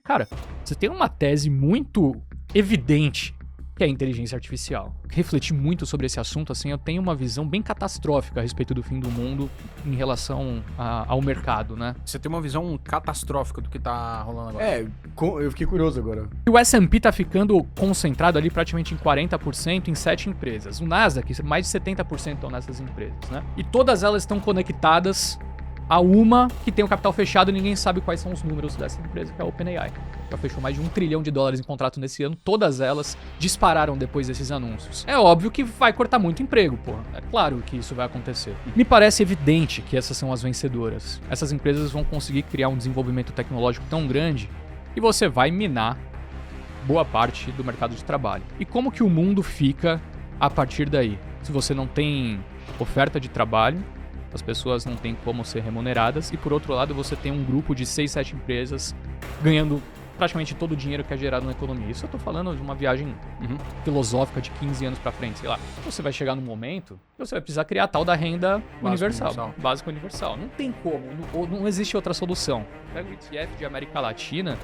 Cara, você tem uma tese muito evidente que é a inteligência artificial. Refleti muito sobre esse assunto, assim, eu tenho uma visão bem catastrófica a respeito do fim do mundo em relação ao mercado, né? Você tem uma visão catastrófica do que tá rolando agora. Eu fiquei curioso agora. E o S&P tá ficando concentrado ali praticamente em 40% em 7 empresas. O Nasdaq, mais de 70% estão nessas empresas, né? E todas elas estão conectadas a uma que tem o capital fechado e ninguém sabe quais são os números dessa empresa, que é a OpenAI. Já fechou mais de $1 trilhão em contrato nesse ano. Todas elas dispararam depois desses anúncios. É óbvio que vai cortar muito emprego, pô. É claro que isso vai acontecer. Me parece evidente que essas são as vencedoras. Essas empresas vão conseguir criar um desenvolvimento tecnológico tão grande e você vai minar boa parte do mercado de trabalho. E como que o mundo fica a partir daí? Se você não tem oferta de trabalho, as pessoas não têm como ser remuneradas e, por outro lado, você tem um grupo de 6, 7 empresas ganhando praticamente todo o dinheiro que é gerado na economia. Isso eu tô falando de uma viagem filosófica de 15 anos pra frente, sei lá. Você vai chegar num momento que você vai precisar criar a tal da renda universal. Básica universal. Não tem como, não existe outra solução. Pega o ETF de América Latina,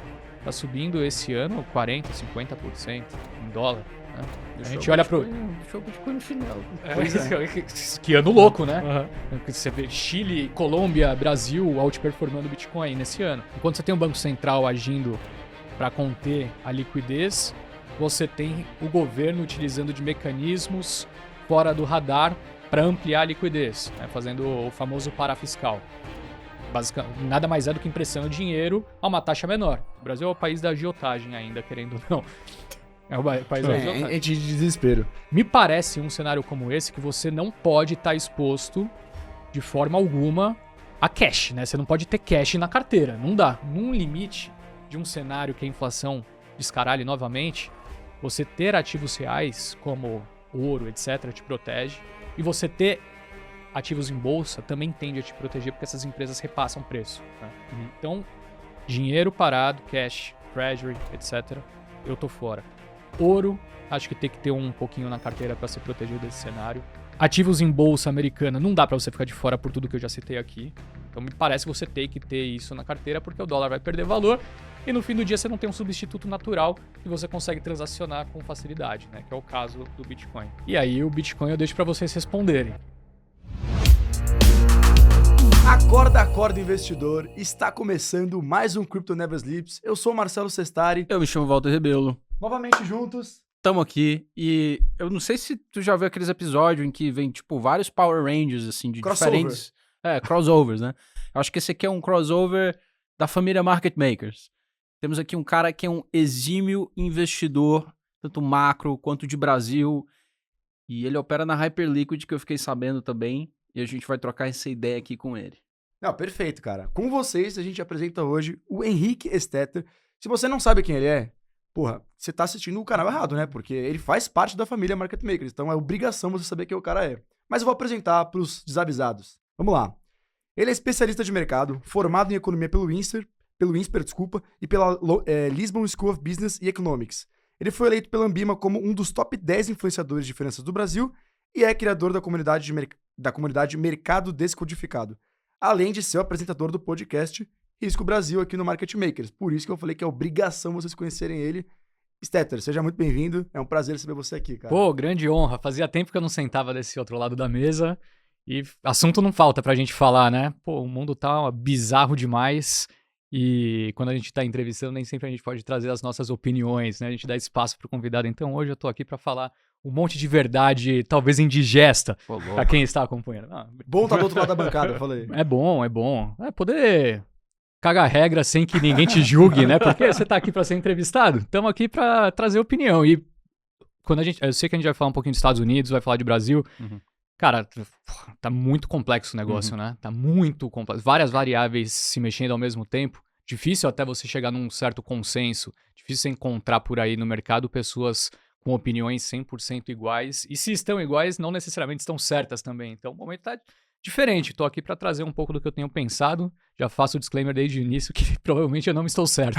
tá subindo esse ano 40%, 50% em dólar. Né? A gente olha pro... Deixou o Bitcoin no final. Que ano louco, né? Você vê Chile, Colômbia, Brasil outperformando o Bitcoin nesse ano. Enquanto você tem um Banco Central agindo para conter a liquidez, você tem o governo utilizando de mecanismos fora do radar para ampliar a liquidez, né? Fazendo o famoso parafiscal. Basicamente, nada mais é do que impressão de dinheiro a uma taxa menor. O Brasil é o país da agiotagem ainda, querendo ou não. É o país da agiotagem. É de desespero. Me parece um cenário como esse que você não pode estar exposto de forma alguma a cash, né? Você não pode ter cash na carteira, não dá. Num limite de um cenário que a inflação descaralhe novamente, você ter ativos reais como ouro, etc., te protege. E você ter ativos em bolsa também tende a te proteger porque essas empresas repassam preço. Né? Então, dinheiro parado, cash, treasury, etc., eu tô fora. Ouro, acho que tem que ter um pouquinho na carteira para se proteger desse cenário. Ativos em bolsa americana, não dá para você ficar de fora por tudo que eu já citei aqui. Então me parece que você tem que ter isso na carteira porque o dólar vai perder valor e no fim do dia você não tem um substituto natural que você consegue transacionar com facilidade, né? Que é o caso do Bitcoin. E aí o Bitcoin eu deixo para vocês responderem. Acorda investidor, está começando mais um Crypto Never Sleeps. Eu sou o Marcelo Sestari. Eu me chamo Walter Rebelo. Novamente juntos. Tamo aqui e eu não sei se tu já viu aqueles episódios em que vem, tipo, vários Power Rangers, assim, de diferentes... crossovers, né? Eu acho que esse aqui é um crossover da família Market Makers. Temos aqui um cara que é um exímio investidor, tanto macro quanto de Brasil, e ele opera na Hyperliquid, que eu fiquei sabendo também, e a gente vai trocar essa ideia aqui com ele. Não, perfeito, cara. Com vocês, a gente apresenta hoje o Henrique Stetter. Se você não sabe quem ele é, porra, você tá assistindo o canal errado, né? Porque ele faz parte da família Market Makers, então é obrigação você saber quem o cara é. Mas eu vou apresentar pros desavisados. Vamos lá. Ele é especialista de mercado, formado em economia pelo INSPER, e pela Lisbon School of Business e Economics. Ele foi eleito pela Ambima como um dos top 10 influenciadores de finanças do Brasil e é criador da comunidade Mercado Descodificado, além de ser o apresentador do podcast Risco Brasil aqui no Market Makers. Por isso que eu falei que é obrigação vocês conhecerem ele. Stetter, seja muito bem-vindo. É um prazer receber você aqui, cara. Pô, grande honra. Fazia tempo que eu não sentava desse outro lado da mesa e assunto não falta pra gente falar, né? Pô, o mundo tá bizarro demais e quando a gente tá entrevistando nem sempre a gente pode trazer as nossas opiniões, né? A gente dá espaço pro convidado. Então hoje eu tô aqui pra falar um monte de verdade, talvez indigesta, pra quem está acompanhando. Bom tá do outro lado da bancada, eu falei. É bom. É poder cagar regra sem que ninguém te julgue, né? Porque você tá aqui pra ser entrevistado. Estamos aqui pra trazer opinião. E quando eu sei que a gente vai falar um pouquinho dos Estados Unidos, vai falar de Brasil. Cara, tá muito complexo o negócio, né? Tá muito complexo. Várias variáveis se mexendo ao mesmo tempo. Difícil até você chegar num certo consenso. Difícil você encontrar por aí no mercado pessoas com opiniões 100% iguais. E se estão iguais, não necessariamente estão certas também. Então o momento tá diferente. Tô aqui para trazer um pouco do que eu tenho pensado. Já faço o disclaimer desde o início que provavelmente eu não estou certo.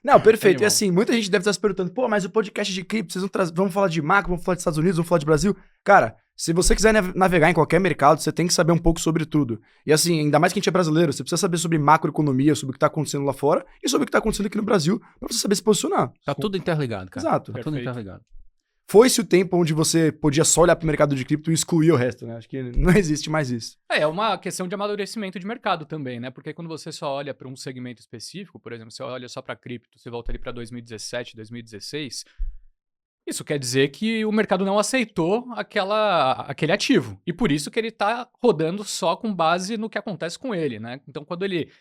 Não, perfeito. E Animal. assim, muita gente deve estar se perguntando, pô, mas o podcast de cripto, vocês vamos falar de macro, vamos falar de Estados Unidos, vamos falar de Brasil? Cara, se você quiser navegar em qualquer mercado, você tem que saber um pouco sobre tudo. E assim, ainda mais que a gente é brasileiro, você precisa saber sobre macroeconomia, sobre o que tá acontecendo lá fora e sobre o que tá acontecendo aqui no Brasil, pra você saber se posicionar. Tá tudo interligado, cara. Exato. Tá tudo Perfeito. interligado. Foi-se o tempo onde você podia só olhar pro mercado de cripto e excluir o resto, né? Acho que não existe mais isso. É uma questão de amadurecimento de mercado também, né? Porque quando você só olha para um segmento específico, por exemplo, você olha só para cripto, você volta ali para 2017, 2016, isso quer dizer que o mercado não aceitou aquele ativo. E por isso que ele está rodando só com base no que acontece com ele, né? Então, quando ele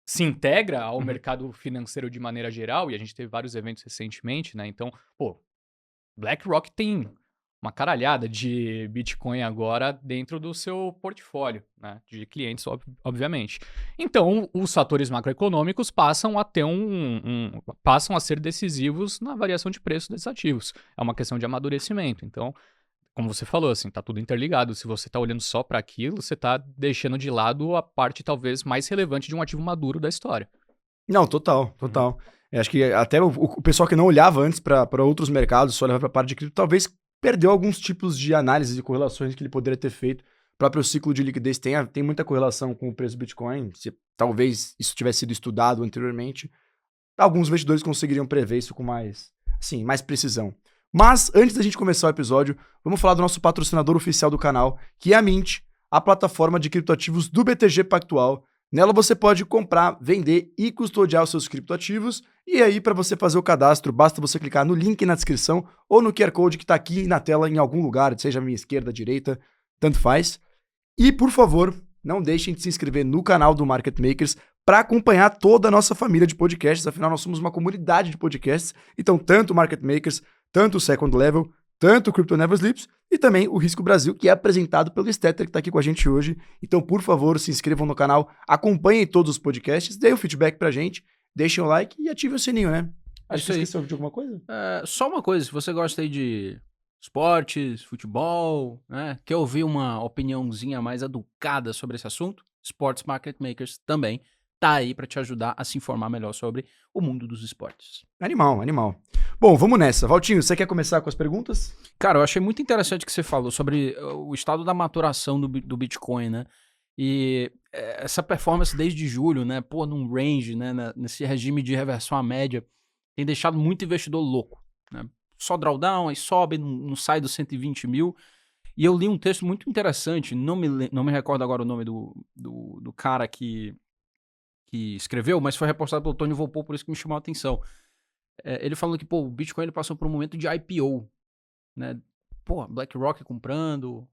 se integra ao mercado financeiro de maneira geral, e a gente teve vários eventos recentemente, né? Então, pô, BlackRock tem uma caralhada de Bitcoin agora dentro do seu portfólio, né? De clientes, obviamente. Então, os fatores macroeconômicos passam a ter passam a ser decisivos na variação de preço desses ativos. É uma questão de amadurecimento. Então, como você falou, assim, tá tudo interligado. Se você tá olhando só para aquilo, você tá deixando de lado a parte talvez mais relevante de um ativo maduro da história. Não, total. Acho que até o pessoal que não olhava antes para outros mercados, só olhava para a parte de cripto, talvez perdeu alguns tipos de análise e correlações que ele poderia ter feito. O próprio ciclo de liquidez tem muita correlação com o preço do Bitcoin. Se talvez isso tivesse sido estudado anteriormente, alguns investidores conseguiriam prever isso com mais precisão. Mas, antes da gente começar o episódio, vamos falar do nosso patrocinador oficial do canal, que é a Mint, a plataforma de criptoativos do BTG Pactual. Nela você pode comprar, vender e custodiar os seus criptoativos. E aí, para você fazer o cadastro, basta você clicar no link na descrição ou no QR Code que está aqui na tela em algum lugar, seja à minha esquerda, direita, tanto faz. E, por favor, não deixem de se inscrever no canal do Market Makers para acompanhar toda a nossa família de podcasts. Afinal, nós somos uma comunidade de podcasts. Então, tanto o Market Makers, tanto o Second Level, tanto o Crypto Never Sleeps e também o Risco Brasil, que é apresentado pelo Stetter, que está aqui com a gente hoje. Então, por favor, se inscrevam no canal, acompanhem todos os podcasts, deem um feedback pra gente, deixem o like e ativem o sininho, né? Acho que você esqueceu de alguma coisa? Só uma coisa, se você gosta aí de esportes, futebol, né? Quer ouvir uma opiniãozinha mais educada sobre esse assunto? Sports Market Makers também tá aí para te ajudar a se informar melhor sobre o mundo dos esportes. Animal. Bom, vamos nessa. Valtinho, você quer começar com as perguntas? Cara, eu achei muito interessante o que você falou sobre o estado da maturação do Bitcoin, né? E essa performance desde julho, né? Pô, num range, né? Nesse regime de reversão à média, tem deixado muito investidor louco, né? Só drawdown, aí sobe, não sai dos 120 mil. E eu li um texto muito interessante, não me recordo agora o nome do cara que escreveu, mas foi repostado pelo Tony Volpou, por isso que me chamou a atenção. Ele falando que, pô, o Bitcoin ele passou por um momento de IPO, né? Pô, BlackRock comprando,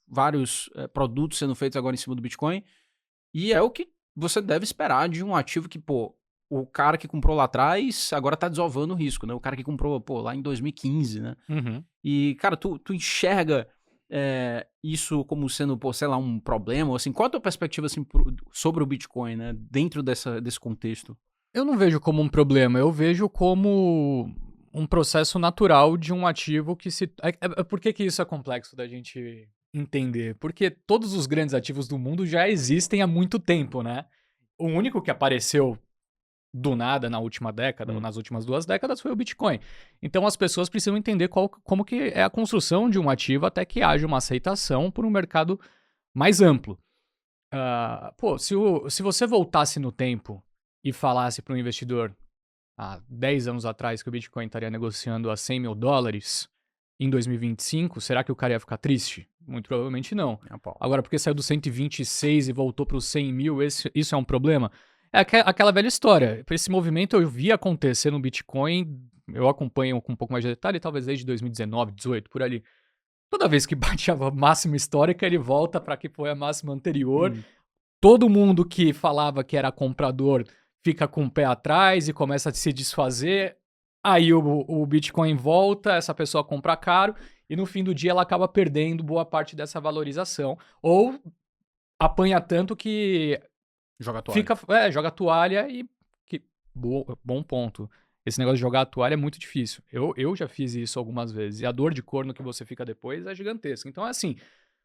vários produtos sendo feitos agora em cima do Bitcoin, e é o que você deve esperar de um ativo que, pô, o cara que comprou lá atrás agora tá desovando o risco, né? O cara que comprou, pô, lá em 2015, né? Uhum. E, cara, tu enxerga isso como sendo, pô, sei lá, um problema? Assim, qual a tua perspectiva assim, sobre o Bitcoin, né? Dentro desse contexto? Eu não vejo como um problema, eu vejo como um processo natural de um ativo que se... Por que isso é complexo da gente entender? Porque todos os grandes ativos do mundo já existem há muito tempo, né? O único que apareceu do nada na última década, ou nas últimas 2 décadas, foi o Bitcoin. Então as pessoas precisam entender como que é a construção de um ativo até que haja uma aceitação por um mercado mais amplo. Se você voltasse no tempo e falasse para um investidor há 10 anos atrás que o Bitcoin estaria negociando a $100 mil em 2025, será que o cara ia ficar triste? Muito provavelmente não. Agora, porque saiu do 126 e voltou para os 100 mil, isso é um problema? É aquela velha história. Esse movimento eu vi acontecer no Bitcoin, eu acompanho com um pouco mais de detalhe, talvez desde 2019, 2018, por ali. Toda vez que bate a máxima histórica, ele volta para que foi a máxima anterior. Todo mundo que falava que era comprador fica com o pé atrás e começa a se desfazer. Aí o Bitcoin volta, essa pessoa compra caro e no fim do dia ela acaba perdendo boa parte dessa valorização. Ou apanha tanto que... Joga a toalha. Joga a toalha e... Bom ponto. Esse negócio de jogar a toalha é muito difícil. Eu já fiz isso algumas vezes. E a dor de corno que você fica depois é gigantesca. Então é assim,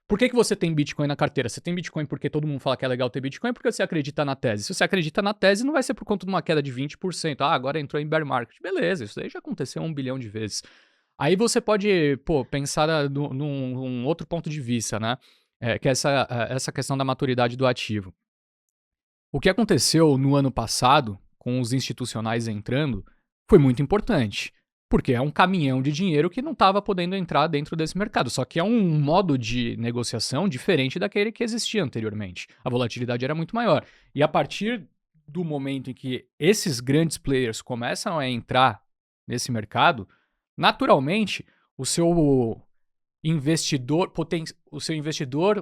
Por que você tem Bitcoin na carteira? Você tem Bitcoin porque todo mundo fala que é legal ter Bitcoin, porque você acredita na tese. Se você acredita na tese, não vai ser por conta de uma queda de 20%. Ah, agora entrou em bear market. Beleza, isso aí já aconteceu 1 bilhão de vezes. Aí você pode, pensar num outro ponto de vista, né? Que é essa questão da maturidade do ativo. O que aconteceu no ano passado, com os institucionais entrando, foi muito importante. Porque é um caminhão de dinheiro que não estava podendo entrar dentro desse mercado. Só que é um modo de negociação diferente daquele que existia anteriormente. A volatilidade era muito maior. E a partir do momento em que esses grandes players começam a entrar nesse mercado, naturalmente, o seu investidor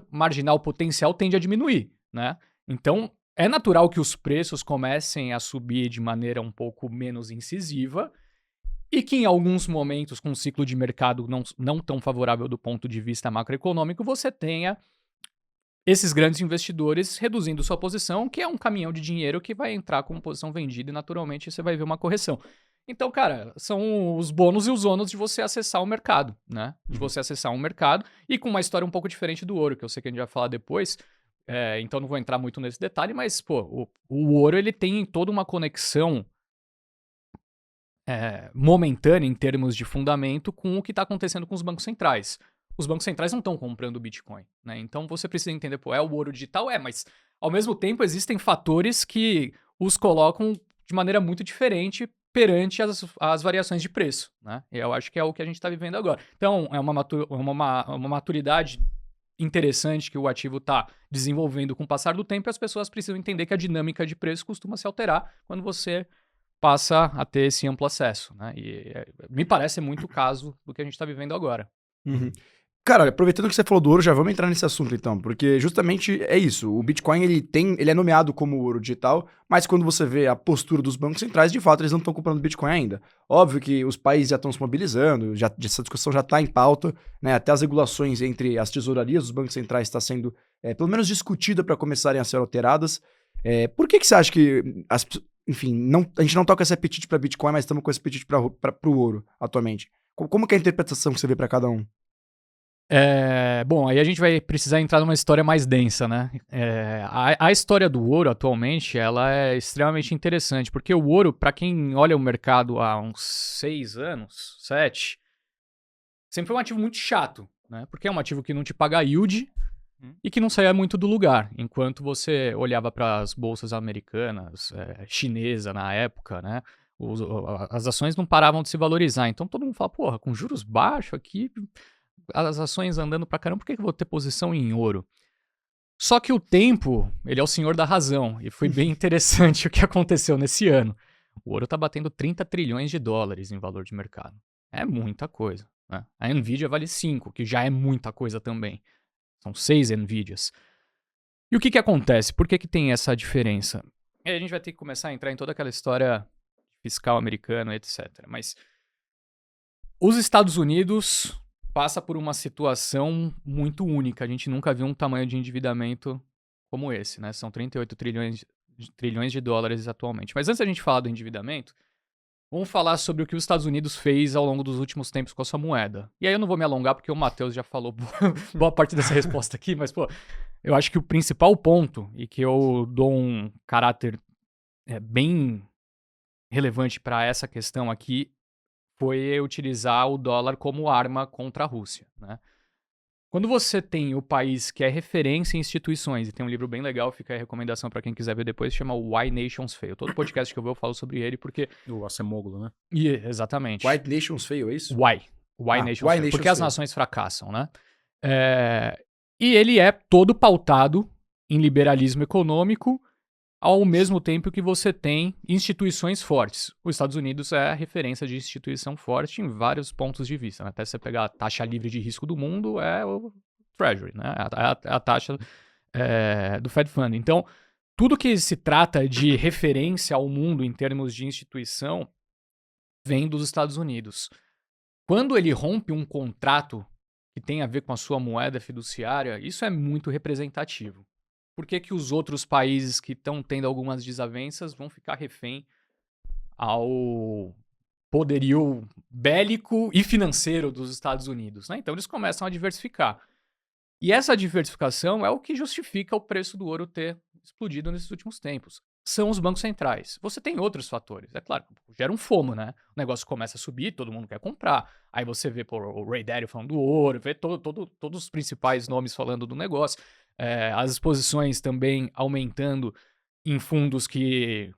marginal potencial tende a diminuir, né? Então, é natural que os preços comecem a subir de maneira um pouco menos incisiva e que em alguns momentos, com um ciclo de mercado não tão favorável do ponto de vista macroeconômico, você tenha esses grandes investidores reduzindo sua posição, que é um caminhão de dinheiro que vai entrar com posição vendida e naturalmente você vai ver uma correção. Então, cara, são os bônus e os ônus de você acessar o mercado, né? De você acessar um mercado e com uma história um pouco diferente do ouro, que eu sei que a gente vai falar depois, então não vou entrar muito nesse detalhe, mas, o ouro ele tem toda uma conexão momentânea em termos de fundamento com o que está acontecendo com os bancos centrais. Os bancos centrais não estão comprando o Bitcoin, né? Então você precisa entender, é o ouro digital? Mas ao mesmo tempo existem fatores que os colocam de maneira muito diferente perante as variações de preço, né? E eu acho que é o que a gente está vivendo agora. Então é uma maturidade interessante que o ativo está desenvolvendo com o passar do tempo e as pessoas precisam entender que a dinâmica de preço costuma se alterar quando você passa a ter esse amplo acesso, né? E me parece muito o caso do que a gente está vivendo agora. Uhum. Cara, aproveitando que você falou do ouro, já vamos entrar nesse assunto então, porque justamente é isso, o Bitcoin ele é nomeado como ouro digital, mas quando você vê a postura dos bancos centrais, de fato eles não estão comprando Bitcoin ainda. Óbvio que os países já estão se mobilizando, essa discussão já está em pauta, né? Até as regulações entre as tesourarias dos bancos centrais está sendo, pelo menos discutida para começarem a ser alteradas. Por que você acha que, enfim, a gente não toca esse apetite para Bitcoin, mas estamos com esse apetite para o ouro atualmente? Como que é a interpretação que você vê para cada um? Bom, aí a gente vai precisar entrar numa história mais densa, né? A história do ouro atualmente, ela é extremamente interessante, porque o ouro, para quem olha o mercado há uns 6 anos, 7, sempre foi um ativo muito chato, né? Porque é um ativo que não te paga yield e que não saía muito do lugar, enquanto você olhava para as bolsas americanas, chinesa na época, né? As ações não paravam de se valorizar, então todo mundo fala, com juros baixos aqui, as ações andando pra caramba, por que eu vou ter posição em ouro? Só que o tempo, ele é o senhor da razão, e foi bem interessante o que aconteceu nesse ano. O ouro tá batendo 30 trilhões de dólares em valor de mercado. É muita coisa, né? A Nvidia vale 5, que já é muita coisa também. São 6 Nvidias. E o que acontece? Por que tem essa diferença? Aí a gente vai ter que começar a entrar em toda aquela história fiscal americana, etc. Mas os Estados Unidos passa por uma situação muito única. A gente nunca viu um tamanho de endividamento como esse, né? São 38 trilhões de dólares atualmente. Mas antes da gente falar do endividamento, vamos falar sobre o que os Estados Unidos fez ao longo dos últimos tempos com a sua moeda. E aí eu não vou me alongar porque o Matheus já falou boa parte dessa resposta aqui, mas, eu acho que o principal ponto, e que eu dou um caráter bem relevante para essa questão aqui, foi utilizar o dólar como arma contra a Rússia, né? Quando você tem o país que é referência em instituições, e tem um livro bem legal, fica aí a recomendação para quem quiser ver depois, chama Why Nations Fail. Todo podcast que eu vou falar sobre ele, porque... O Acemoglu, né? Exatamente. Why Nations Fail, é isso? Why Nations Fail. Porque as nações fracassam, né? E ele é todo pautado em liberalismo econômico, ao mesmo tempo que você tem instituições fortes. Os Estados Unidos é a referência de instituição forte em vários pontos de vista, né? Até você pegar a taxa livre de risco do mundo, é o Treasury, né? A taxa do Fed Fund. Então, tudo que se trata de referência ao mundo em termos de instituição vem dos Estados Unidos. Quando ele rompe um contrato que tem a ver com a sua moeda fiduciária, isso é muito representativo. Por que os outros países que estão tendo algumas desavenças vão ficar refém ao poderio bélico e financeiro dos Estados Unidos, né? Então eles começam a diversificar. E essa diversificação é o que justifica o preço do ouro ter explodido nesses últimos tempos. São os bancos centrais. Você tem outros fatores. É claro, gera um FOMO, né? O negócio começa a subir, todo mundo quer comprar. Aí você vê o Ray Dalio falando do ouro, vê todos os principais nomes falando do negócio. As exposições também aumentando em fundos que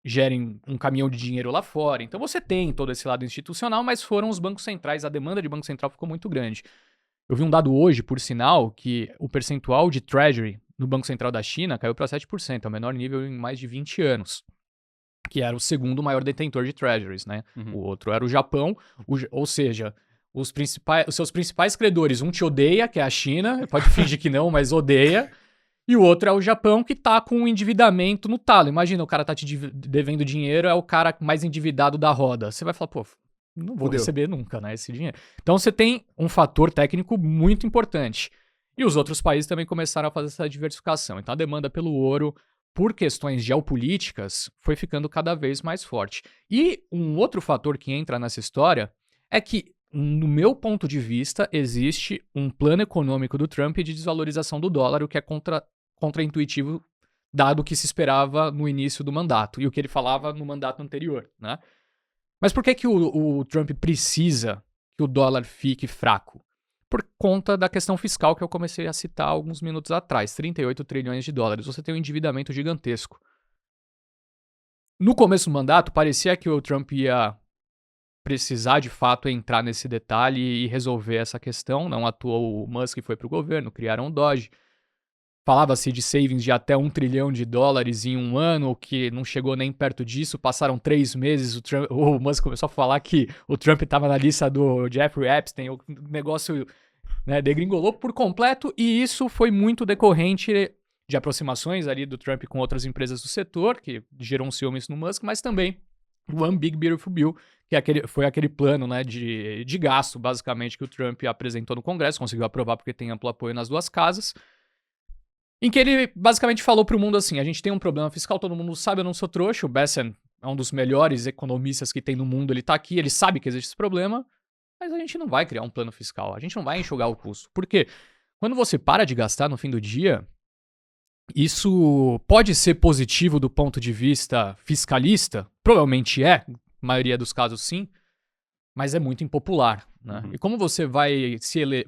gerem um caminhão de dinheiro lá fora. Então você tem todo esse lado institucional, mas foram os bancos centrais, a demanda de banco central ficou muito grande. Eu vi um dado hoje, por sinal, que o percentual de Treasury no Banco Central da China caiu para 7%, é o menor nível em mais de 20 anos, que era o segundo maior detentor de Treasuries, né? O outro era o Japão, ou seja, os seus principais credores, um te odeia, que é a China, pode fingir que não, mas odeia, e o outro é o Japão, que tá com um endividamento no talo. Imagina, o cara tá te devendo dinheiro, é o cara mais endividado da roda. Você vai falar, pô, não vou receber nunca, né, esse dinheiro. Então você tem um fator técnico muito importante. E os outros países também começaram a fazer essa diversificação. Então a demanda pelo ouro, por questões geopolíticas, foi ficando cada vez mais forte. E um outro fator que entra nessa história é que, no meu ponto de vista, existe um plano econômico do Trump de desvalorização do dólar, o que é contraintuitivo, dado o que se esperava no início do mandato e o que ele falava no mandato anterior, né? Mas por que o Trump precisa que o dólar fique fraco? Por conta da questão fiscal que eu comecei a citar alguns minutos atrás, 38 trilhões de dólares. Você tem um endividamento gigantesco. No começo do mandato, parecia que o Trump ia precisar, de fato, entrar nesse detalhe e resolver essa questão. Não à toa o Musk foi para o governo, criaram o Doge. Falava-se de savings de até $1 trilhão em um ano, que não chegou nem perto disso. Passaram 3 meses, o Musk começou a falar que o Trump estava na lista do Jeffrey Epstein, o negócio, né, degringolou por completo, e isso foi muito decorrente de aproximações ali do Trump com outras empresas do setor, que gerou um ciúmes no Musk, mas também o One Big Beautiful Bill, que foi aquele plano, né, de gasto, basicamente, que o Trump apresentou no Congresso, conseguiu aprovar porque tem amplo apoio nas duas casas, em que ele basicamente falou pro mundo assim, a gente tem um problema fiscal, todo mundo sabe, eu não sou trouxa, o Bessent é um dos melhores economistas que tem no mundo, ele tá aqui, ele sabe que existe esse problema, mas a gente não vai criar um plano fiscal, a gente não vai enxugar o custo. Por quê? Quando você para de gastar no fim do dia, isso pode ser positivo do ponto de vista fiscalista, provavelmente é, na maioria dos casos sim, mas é muito impopular, né? E como você vai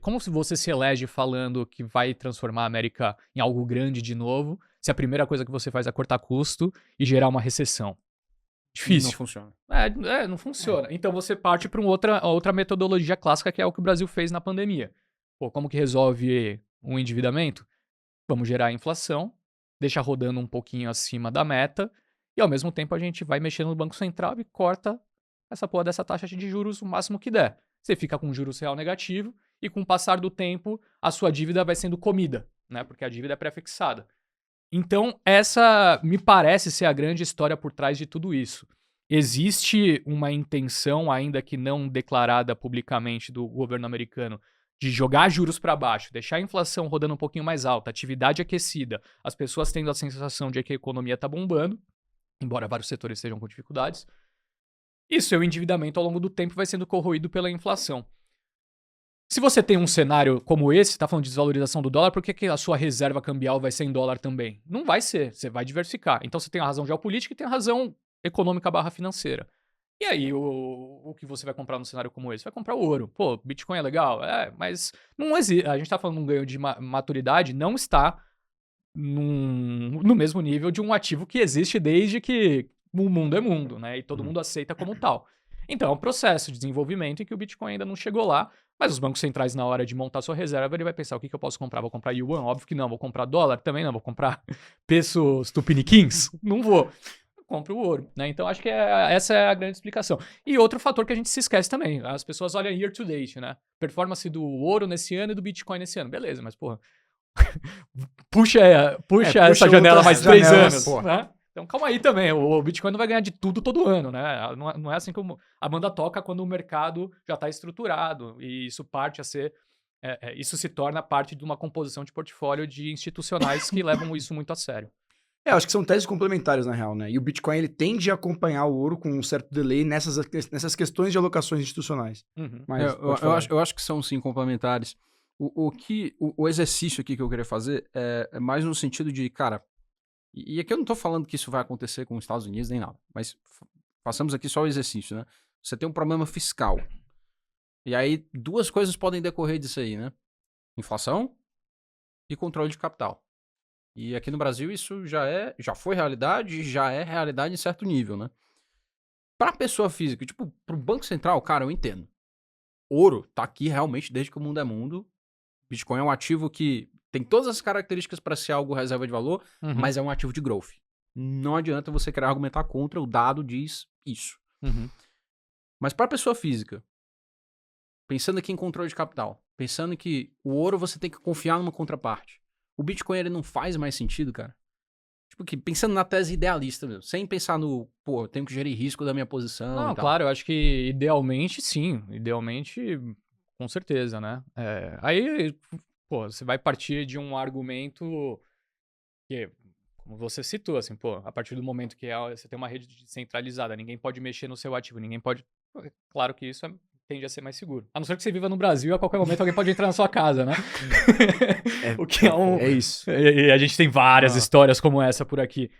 como se você se elege falando que vai transformar a América em algo grande de novo, se a primeira coisa que você faz é cortar custo e gerar uma recessão? Difícil. Não funciona. Não funciona. Então você parte para outra metodologia clássica, que é o que o Brasil fez na pandemia. Pô, como que resolve um endividamento? Vamos gerar inflação, deixa rodando um pouquinho acima da meta, e ao mesmo tempo a gente vai mexendo no Banco Central e corta essa porra dessa taxa de juros o máximo que der. Você fica com juros real negativo e com o passar do tempo a sua dívida vai sendo comida, né? Porque a dívida é pré-fixada. Então essa me parece ser a grande história por trás de tudo isso. Existe uma intenção, ainda que não declarada publicamente, do governo americano de jogar juros para baixo, deixar a inflação rodando um pouquinho mais alta, atividade aquecida, as pessoas tendo a sensação de que a economia está bombando, embora vários setores estejam com dificuldades. E seu endividamento ao longo do tempo vai sendo corroído pela inflação. Se você tem um cenário como esse, está falando de desvalorização do dólar, por que a sua reserva cambial vai ser em dólar também? Não vai ser, você vai diversificar. Então você tem a razão geopolítica e tem a razão econômica / financeira. E aí, o que você vai comprar num cenário como esse? Vai comprar o ouro. Pô, Bitcoin é legal? Mas não existe. A gente está falando de um ganho de maturidade, não está no mesmo nível de um ativo que existe desde que o mundo é mundo, né? E todo mundo aceita como tal. Então é um processo de desenvolvimento em que o Bitcoin ainda não chegou lá, mas os bancos centrais, na hora de montar sua reserva, ele vai pensar, o que eu posso comprar? Vou comprar yuan? Óbvio que não. Vou comprar dólar? Também não. Vou comprar pesos tupiniquins? Não vou. Compra o ouro, né? Então acho que essa é a grande explicação. E outro fator que a gente se esquece também, as pessoas olham year to date, né? Performance do ouro nesse ano e do Bitcoin nesse ano. Beleza, mas porra, puxa essa janela mais 3 anos, né? Então calma aí também, o Bitcoin não vai ganhar de tudo todo ano, né? Não é assim como a banda toca quando o mercado já está estruturado e isso parte a ser, isso se torna parte de uma composição de portfólio de institucionais que levam isso muito a sério. Acho que são teses complementares, na real, né? E o Bitcoin, ele tende a acompanhar o ouro com um certo delay nessas questões de alocações institucionais. Mas eu acho que são, sim, complementares. O exercício aqui que eu queria fazer é mais no sentido de, cara, e aqui eu não tô falando que isso vai acontecer com os Estados Unidos nem nada, mas façamos aqui só o exercício, né? Você tem um problema fiscal. E aí, duas coisas podem decorrer disso aí, né? Inflação e controle de capital. E aqui no Brasil isso já foi realidade, já é realidade em certo nível, né? Pra pessoa física, tipo, pro Banco Central, cara, eu entendo. Ouro tá aqui realmente desde que o mundo é mundo. Bitcoin é um ativo que tem todas as características para ser algo reserva de valor, mas é um ativo de growth. Não adianta você querer argumentar contra, o dado diz isso. Mas para pessoa física, pensando aqui em controle de capital, pensando que o ouro você tem que confiar numa contraparte, o Bitcoin ele não faz mais sentido, cara. Tipo, que pensando na tese idealista mesmo, sem pensar no, pô, eu tenho que gerir risco da minha posição Não, e tal. claro, eu acho que idealmente sim. Idealmente, com certeza, né? Aí, pô, você vai partir de um argumento que, como você citou, assim, pô, a partir do momento que você tem uma rede descentralizada, ninguém pode mexer no seu ativo, ninguém pode... Claro que isso tende a ser mais seguro. A não ser que você viva no Brasil, a qualquer momento alguém pode entrar na sua casa, né? O que é um... É isso. E a gente tem várias histórias como essa por aqui.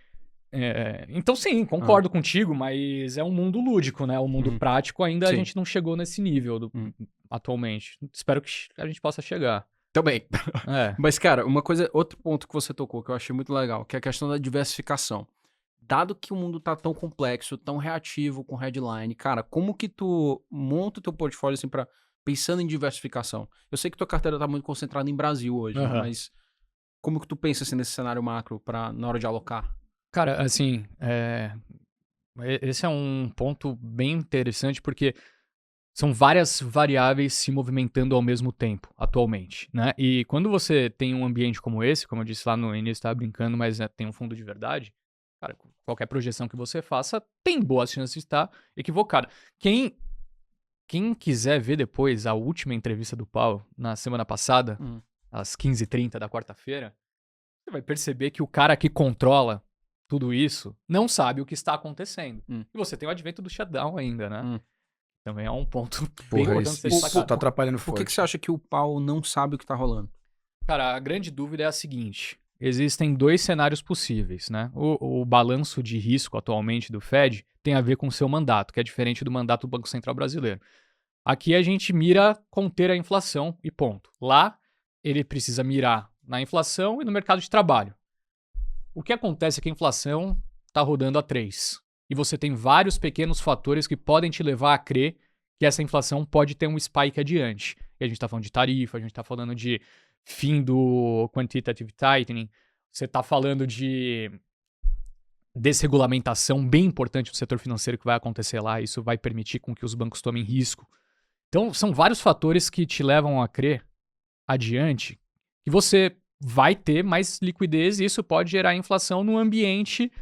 Então sim, concordo contigo, mas é um mundo lúdico, né? O mundo prático ainda a gente não chegou nesse nível atualmente. Espero que a gente possa chegar. Também. Mas, cara, outro ponto que você tocou que eu achei muito legal, que é a questão da diversificação. Dado que o mundo tá tão complexo, tão reativo com headline, cara, como que tu monta o teu portfólio assim pensando em diversificação? Eu sei que tua carteira tá muito concentrada em Brasil hoje, né? Mas como que tu pensa assim nesse cenário macro na hora de alocar? Cara, assim, esse é um ponto bem interessante porque são várias variáveis se movimentando ao mesmo tempo, atualmente, né? E quando você tem um ambiente como esse, como eu disse lá no início, estava brincando, mas tem um fundo de verdade, cara, qualquer projeção que você faça tem boas chances de estar equivocada. Quem quiser ver depois a última entrevista do Powell, na semana passada, às 15h30 da quarta-feira, você vai perceber que o cara que controla tudo isso não sabe o que está acontecendo. E você tem o advento do shutdown ainda, né? Também é um ponto bem importante ser destacado. Tá atrapalhando forte. Por que você acha que o Powell não sabe o que tá rolando? Cara, a grande dúvida é a seguinte. Existem dois cenários possíveis, né? O balanço de risco atualmente do Fed tem a ver com o seu mandato, que é diferente do mandato do Banco Central brasileiro. Aqui a gente mira conter a inflação e ponto. Lá, ele precisa mirar na inflação e no mercado de trabalho. O que acontece é que a inflação está rodando a 3. E você tem vários pequenos fatores que podem te levar a crer que essa inflação pode ter um spike adiante. E a gente está falando de tarifa, a gente está falando de fim do quantitative tightening, você está falando de desregulamentação bem importante no setor financeiro que vai acontecer lá, isso vai permitir com que os bancos tomem risco. Então, são vários fatores que te levam a crer adiante que você vai ter mais liquidez e isso pode gerar inflação num ambiente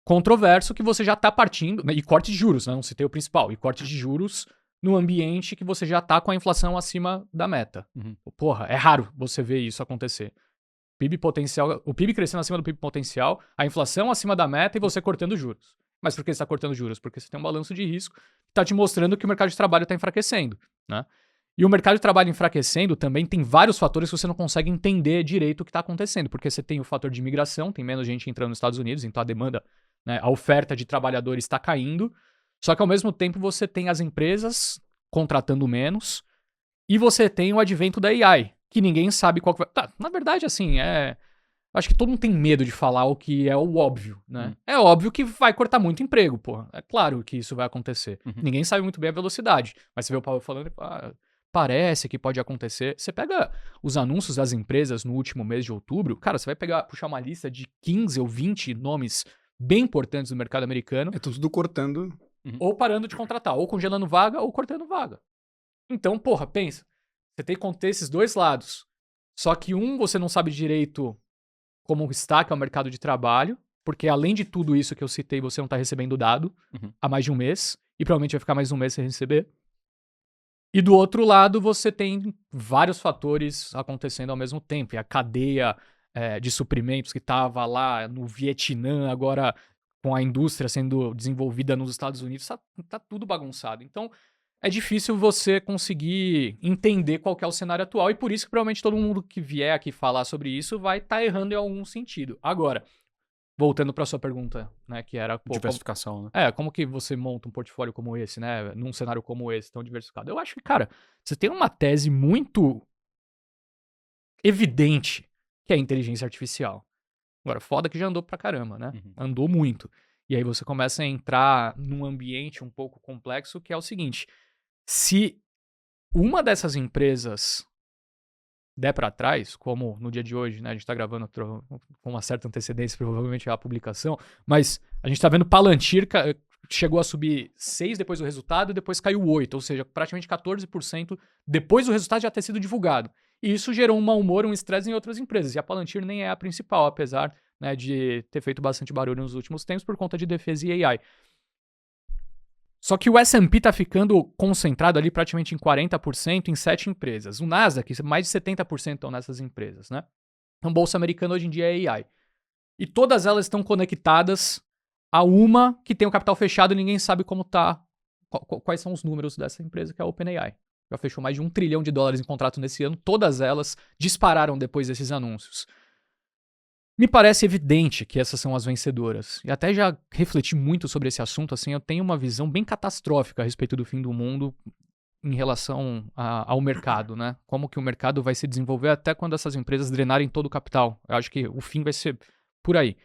controverso que você já está partindo, né? E corte de juros, né? Não citei o principal, e corte de juros no ambiente que você já está com a inflação acima da meta. Porra, é raro você ver isso acontecer. O PIB crescendo acima do PIB potencial, a inflação acima da meta e você cortando juros. Mas por que você está cortando juros? Porque você tem um balanço de risco que está te mostrando que o mercado de trabalho está enfraquecendo, né? E o mercado de trabalho enfraquecendo também tem vários fatores que você não consegue entender direito o que está acontecendo, porque você tem o fator de imigração, tem menos gente entrando nos Estados Unidos, então a demanda, né, a oferta de trabalhadores está caindo, só que ao mesmo tempo você tem as empresas contratando menos e você tem o advento da AI, que ninguém sabe qual que vai... Tá, na verdade, assim, acho que todo mundo tem medo de falar o que é o óbvio, né? É óbvio que vai cortar muito emprego, pô. É claro que isso vai acontecer. Ninguém sabe muito bem a velocidade, mas você vê o Powell falando... parece que pode acontecer. Você pega os anúncios das empresas no último mês de outubro, cara, você vai puxar uma lista de 15 ou 20 nomes bem importantes do mercado americano. É tudo cortando. Ou parando de contratar, ou congelando vaga, ou cortando vaga. Então, porra, pensa. Você tem que conter esses dois lados. Só que você não sabe direito como está, que é o mercado de trabalho, porque além de tudo isso que eu citei, você não está recebendo dado há mais de um mês, e provavelmente vai ficar mais um mês sem receber. E do outro lado, você tem vários fatores acontecendo ao mesmo tempo. E a cadeia de suprimentos que estava lá no Vietnã, agora com a indústria sendo desenvolvida nos Estados Unidos, tá tudo bagunçado. Então, é difícil você conseguir entender qual que é o cenário atual, e por isso que provavelmente todo mundo que vier aqui falar sobre isso vai estar errando em algum sentido. Agora, voltando para sua pergunta, né, que era... pô, Diversificação, né? como que você monta um portfólio como esse, né, num cenário como esse, tão diversificado? Eu acho que, cara, você tem uma tese muito evidente, que é a inteligência artificial. Agora, foda que já andou pra caramba, né? Andou muito. E aí você começa a entrar num ambiente um pouco complexo, que é o seguinte: se uma dessas empresas der pra trás, como no dia de hoje, né? A gente tá gravando com uma certa antecedência, provavelmente a publicação, mas a gente tá vendo Palantir chegou a subir 6 depois do resultado e depois caiu 8, ou seja, praticamente 14% depois do resultado já ter sido divulgado. E isso gerou um mau humor, um estresse em outras empresas. E a Palantir nem é a principal, apesar, né, de ter feito bastante barulho nos últimos tempos por conta de defesa e AI. Só que o S&P tá ficando concentrado ali praticamente em 40% em 7 empresas. O Nasdaq, mais de 70% estão nessas empresas, né? Então, bolsa americana hoje em dia é AI. E todas elas estão conectadas a uma que tem o capital fechado e ninguém sabe como tá, quais são os números dessa empresa, que é a OpenAI. Já fechou mais de $1 trilhão em contrato nesse ano. Todas elas dispararam depois desses anúncios. Me parece evidente que essas são as vencedoras. E até já refleti muito sobre esse assunto, assim, eu tenho uma visão bem catastrófica a respeito do fim do mundo em relação ao mercado, né? Como que o mercado vai se desenvolver até quando essas empresas drenarem todo o capital. Eu acho que o fim vai ser por aí.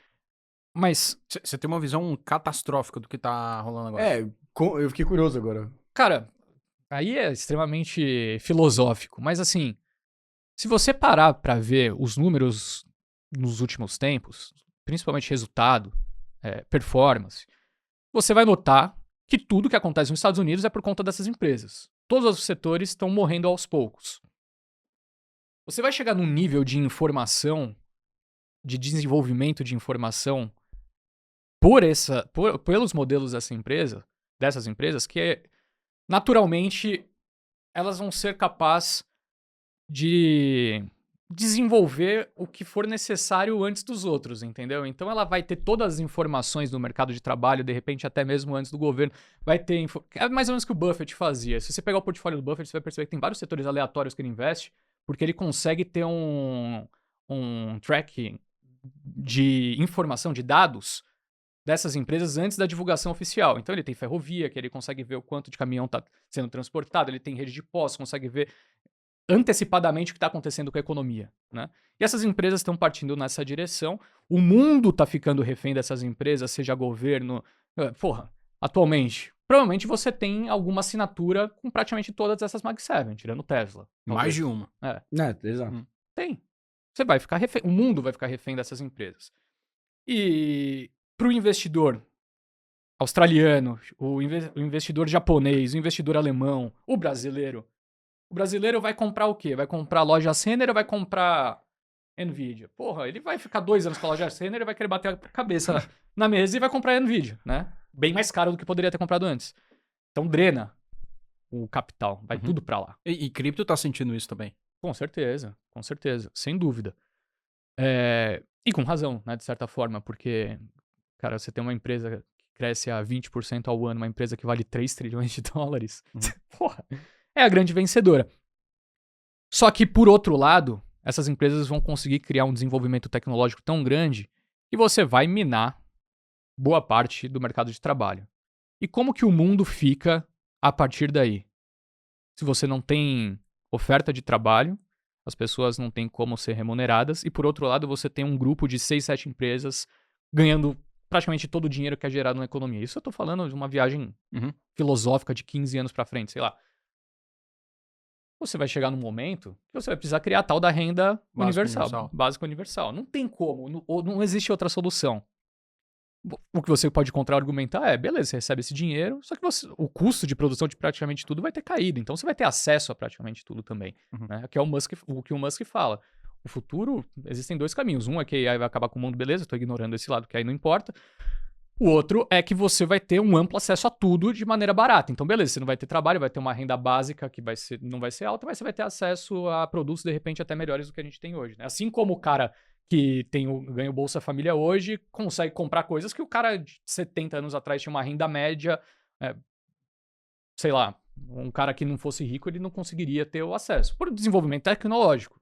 Mas... Você tem uma visão catastrófica do que tá rolando agora. Eu fiquei curioso agora. Cara, aí é extremamente filosófico, mas assim, se você parar pra ver os números nos últimos tempos, principalmente resultado, performance, você vai notar que tudo que acontece nos Estados Unidos é por conta dessas empresas. Todos os setores estão morrendo aos poucos. Você vai chegar num nível de informação, de desenvolvimento de informação pelos modelos dessas empresas, que naturalmente elas vão ser capazes de desenvolver o que for necessário antes dos outros, entendeu? Então ela vai ter todas as informações do mercado de trabalho, de repente até mesmo antes do governo, vai ter... É mais ou menos o que o Buffett fazia. Se você pegar o portfólio do Buffett, você vai perceber que tem vários setores aleatórios que ele investe, porque ele consegue ter um tracking de informação, de dados dessas empresas antes da divulgação oficial. Então ele tem ferrovia, que ele consegue ver o quanto de caminhão está sendo transportado, ele tem rede de postos, consegue ver antecipadamente o que está acontecendo com a economia, né? E essas empresas estão partindo nessa direção. O mundo está ficando refém dessas empresas, seja governo... atualmente, provavelmente você tem alguma assinatura com praticamente todas essas Mag 7, tirando o Tesla. Mais de uma. Exato. Tem. Você vai ficar refém, o mundo vai ficar refém dessas empresas. E para o investidor australiano, o investidor japonês, o investidor alemão, o brasileiro vai comprar o quê? Vai comprar a loja Renner ou vai comprar Nvidia? Porra, ele vai ficar 2 anos com a loja Renner e vai querer bater a cabeça na mesa e vai comprar a Nvidia, né? Bem mais caro do que poderia ter comprado antes. Então drena o capital, vai tudo pra lá. E cripto tá sentindo isso também. Com certeza, sem dúvida. E com razão, né, de certa forma, porque, cara, você tem uma empresa que cresce a 20% ao ano, uma empresa que vale 3 trilhões de dólares, porra, é a grande vencedora. Só que, por outro lado, essas empresas vão conseguir criar um desenvolvimento tecnológico tão grande que você vai minar boa parte do mercado de trabalho. E como que o mundo fica a partir daí? Se você não tem oferta de trabalho, as pessoas não têm como ser remuneradas, e por outro lado você tem um grupo de 6, 7 empresas ganhando praticamente todo o dinheiro que é gerado na economia. Isso eu tô falando de uma viagem filosófica de 15 anos pra frente, sei lá. Você vai chegar num momento que você vai precisar criar a tal da renda básica universal. Não tem como, não existe outra solução. O que você pode contra-argumentar é, beleza, você recebe esse dinheiro, só que o custo de produção de praticamente tudo vai ter caído, então você vai ter acesso a praticamente tudo também, né? Que é o que o Musk fala. O futuro, existem 2 caminhos. Um é que aí vai acabar com o mundo, beleza, eu tô ignorando esse lado, que aí não importa. O outro é que você vai ter um amplo acesso a tudo de maneira barata. Então, beleza, você não vai ter trabalho, vai ter uma renda básica que não vai ser alta, mas você vai ter acesso a produtos, de repente, até melhores do que a gente tem hoje, né? Assim como o cara que ganha o Bolsa Família hoje consegue comprar coisas que o cara de 70 anos atrás tinha uma renda média, sei lá, Um cara que não fosse rico, ele não conseguiria ter o acesso. Por desenvolvimento tecnológico.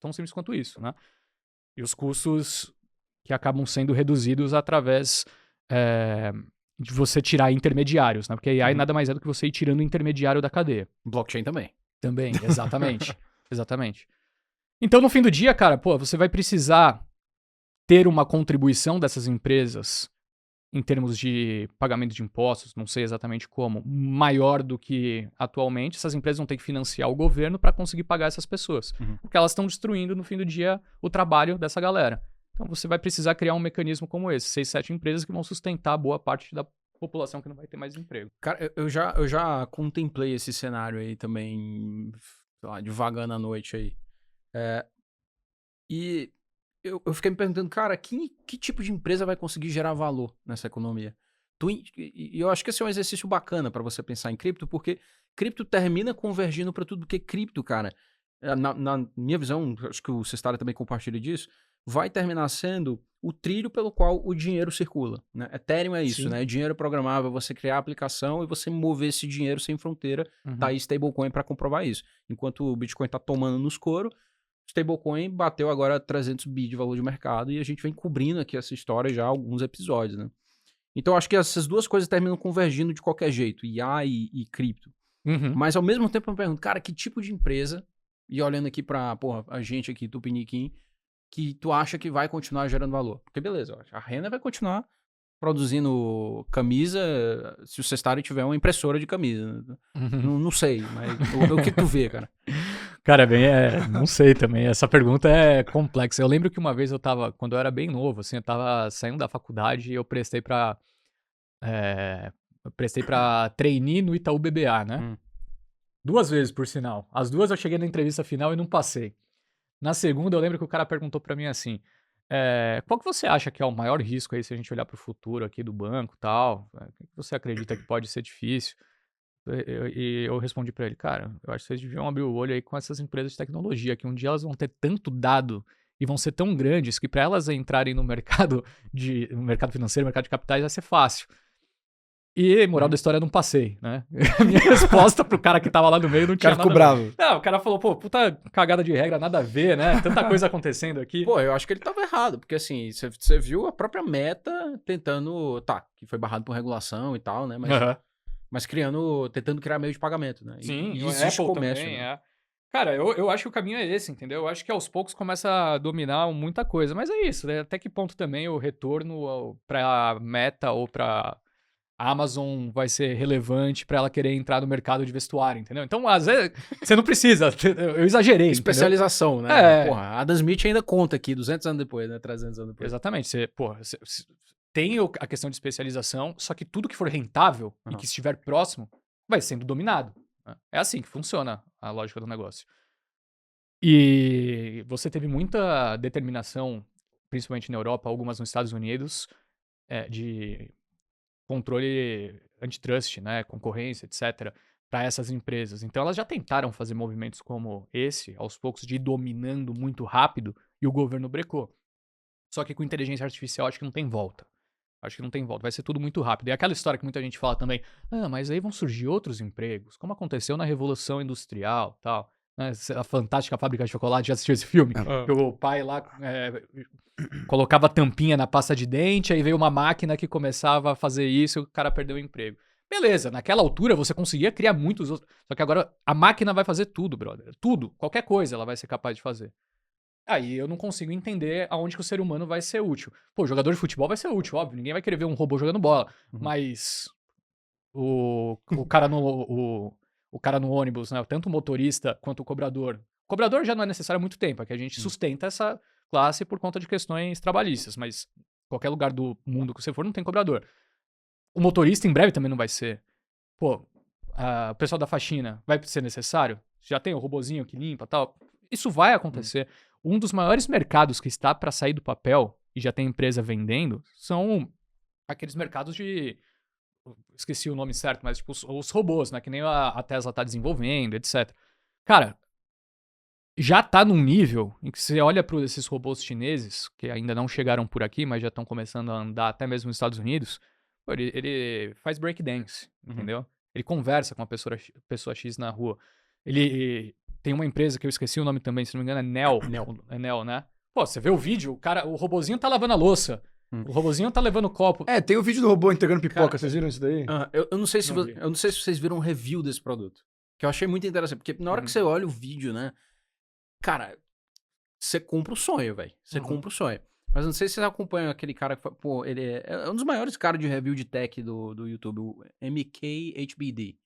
Tão simples quanto isso, né? E os custos que acabam sendo reduzidos através de você tirar intermediários, né? Porque AI nada mais é do que você ir tirando o intermediário da cadeia. Blockchain também. Também, exatamente. Exatamente. Então, no fim do dia, cara, você vai precisar ter uma contribuição dessas empresas em termos de pagamento de impostos, não sei exatamente como, maior do que atualmente. Essas empresas vão ter que financiar o governo para conseguir pagar essas pessoas. Porque elas estão destruindo, no fim do dia, o trabalho dessa galera. Então você vai precisar criar um mecanismo como esse. 6, 7 empresas que vão sustentar boa parte da população que não vai ter mais emprego. Cara, eu já contemplei esse cenário aí também, sei lá, divagando à noite aí. E eu fiquei me perguntando, cara, que tipo de empresa vai conseguir gerar valor nessa economia? E eu acho que esse é um exercício bacana para você pensar em cripto, porque cripto termina convergindo para tudo, porque cripto, cara, na minha visão, acho que o Cestari também compartilha disso, vai terminar sendo o trilho pelo qual o dinheiro circula, né? Ethereum é isso, né? Dinheiro programável, você criar a aplicação e você mover esse dinheiro sem fronteira, tá aí stablecoin para comprovar isso. Enquanto o Bitcoin tá tomando nos couro, stablecoin bateu agora 300 bi de valor de mercado e a gente vem cobrindo aqui essa história já há alguns episódios, né? Então acho que essas duas coisas terminam convergindo de qualquer jeito, IA e cripto. Mas ao mesmo tempo eu me pergunto, cara, que tipo de empresa, e olhando aqui pra, a gente aqui, Tupiniquim, que tu acha que vai continuar gerando valor? Porque beleza, a Renner vai continuar produzindo camisa se o Cestari tiver uma impressora de camisa. Não sei, mas o que tu vê, cara? Cara, não sei também. Essa pergunta é complexa. Eu lembro que uma vez quando eu era bem novo, assim, eu tava saindo da faculdade e eu prestei pra trainee no Itaú BBA, né? 2 vezes, por sinal. As 2 eu cheguei na entrevista final e não passei. Na segunda, eu lembro que o cara perguntou pra mim assim, qual que você acha que é o maior risco aí se a gente olhar pro futuro aqui do banco e tal? O que você acredita que pode ser difícil? E eu respondi pra ele, cara, eu acho que vocês deviam abrir o olho aí com essas empresas de tecnologia, que um dia elas vão ter tanto dado e vão ser tão grandes que pra elas entrarem no mercado financeiro, mercado de capitais, vai ser fácil. E, moral da história, eu não passei, né? A minha resposta pro cara que tava lá no meio não tinha nada. O cara ficou bravo. Não, o cara falou, puta cagada de regra, nada a ver, né? Tanta coisa acontecendo aqui. Eu acho que ele tava errado, porque assim, você viu a própria Meta tentando, que foi barrado por regulação e tal, né? Mas tentando criar meio de pagamento, né? Sim, e o existe Apple comércio, também, né? Cara, eu acho que o caminho é esse, entendeu? Eu acho que aos poucos começa a dominar muita coisa, mas é isso, né? Até que ponto também o retorno pra Meta ou pra Amazon vai ser relevante pra ela querer entrar no mercado de vestuário, entendeu? Então, às vezes, você não precisa. Eu exagerei, especialização, entendeu? né? Porra, Adam Smith ainda conta aqui, 200 anos depois, né? 300 anos depois. Exatamente. Você tem a questão de especialização, só que tudo que for rentável e que estiver próximo vai sendo dominado. Né? É assim que funciona a lógica do negócio. E você teve muita determinação, principalmente na Europa, algumas nos Estados Unidos, de controle antitrust, né, concorrência, etc., para essas empresas. Então elas já tentaram fazer movimentos como esse, aos poucos, de ir dominando muito rápido, e o governo brecou. Só que com inteligência artificial acho que não tem volta. Acho que não tem volta, vai ser tudo muito rápido. E aquela história que muita gente fala também, mas aí vão surgir outros empregos, como aconteceu na Revolução Industrial, tal. Né? A Fantástica Fábrica de Chocolate, já assistiu esse filme? Que o pai lá colocava tampinha na pasta de dente, aí veio uma máquina que começava a fazer isso e o cara perdeu o emprego. Beleza, naquela altura você conseguia criar muitos outros. Só que agora a máquina vai fazer tudo, brother. Tudo, qualquer coisa ela vai ser capaz de fazer. Aí eu não consigo entender aonde que o ser humano vai ser útil. Pô, jogador de futebol vai ser útil, óbvio. Ninguém vai querer ver um robô jogando bola. Mas o cara no ônibus, né? Tanto o motorista quanto o cobrador. O cobrador já não é necessário há muito tempo, é que a gente sustenta essa classe por conta de questões trabalhistas. Mas qualquer lugar do mundo que você for não tem cobrador. O motorista em breve também não vai ser. Pô, o pessoal da faxina vai ser necessário? Já tem o robozinho que limpa e tal. Isso vai acontecer. Um dos maiores mercados que está para sair do papel, e já tem empresa vendendo, são aqueles mercados de... Esqueci o nome certo, mas tipo os robôs, né? Que nem a Tesla tá desenvolvendo, etc. Cara, já tá num nível em que você olha para esses robôs chineses, que ainda não chegaram por aqui, mas já estão começando a andar até mesmo nos Estados Unidos, ele faz breakdance, entendeu? Ele conversa com a pessoa X na rua. Ele tem uma empresa que eu esqueci o nome também, se não me engano, é Nel. É Nel, né? Pô, você vê o vídeo, o robozinho tá lavando a louça. O robozinho tá levando o copo. Tem o vídeo do robô entregando pipoca, Cara, vocês viram isso daí? Eu não sei se Não vi. eu não sei se vocês viram um review desse produto. Que eu achei muito interessante. Porque na hora que você olha o vídeo, né? Cara, você compra o sonho, velho. Você compra o sonho. Mas não sei se vocês acompanham aquele cara que... Pô, ele é um dos maiores caras de review de tech do YouTube. O MKHBD.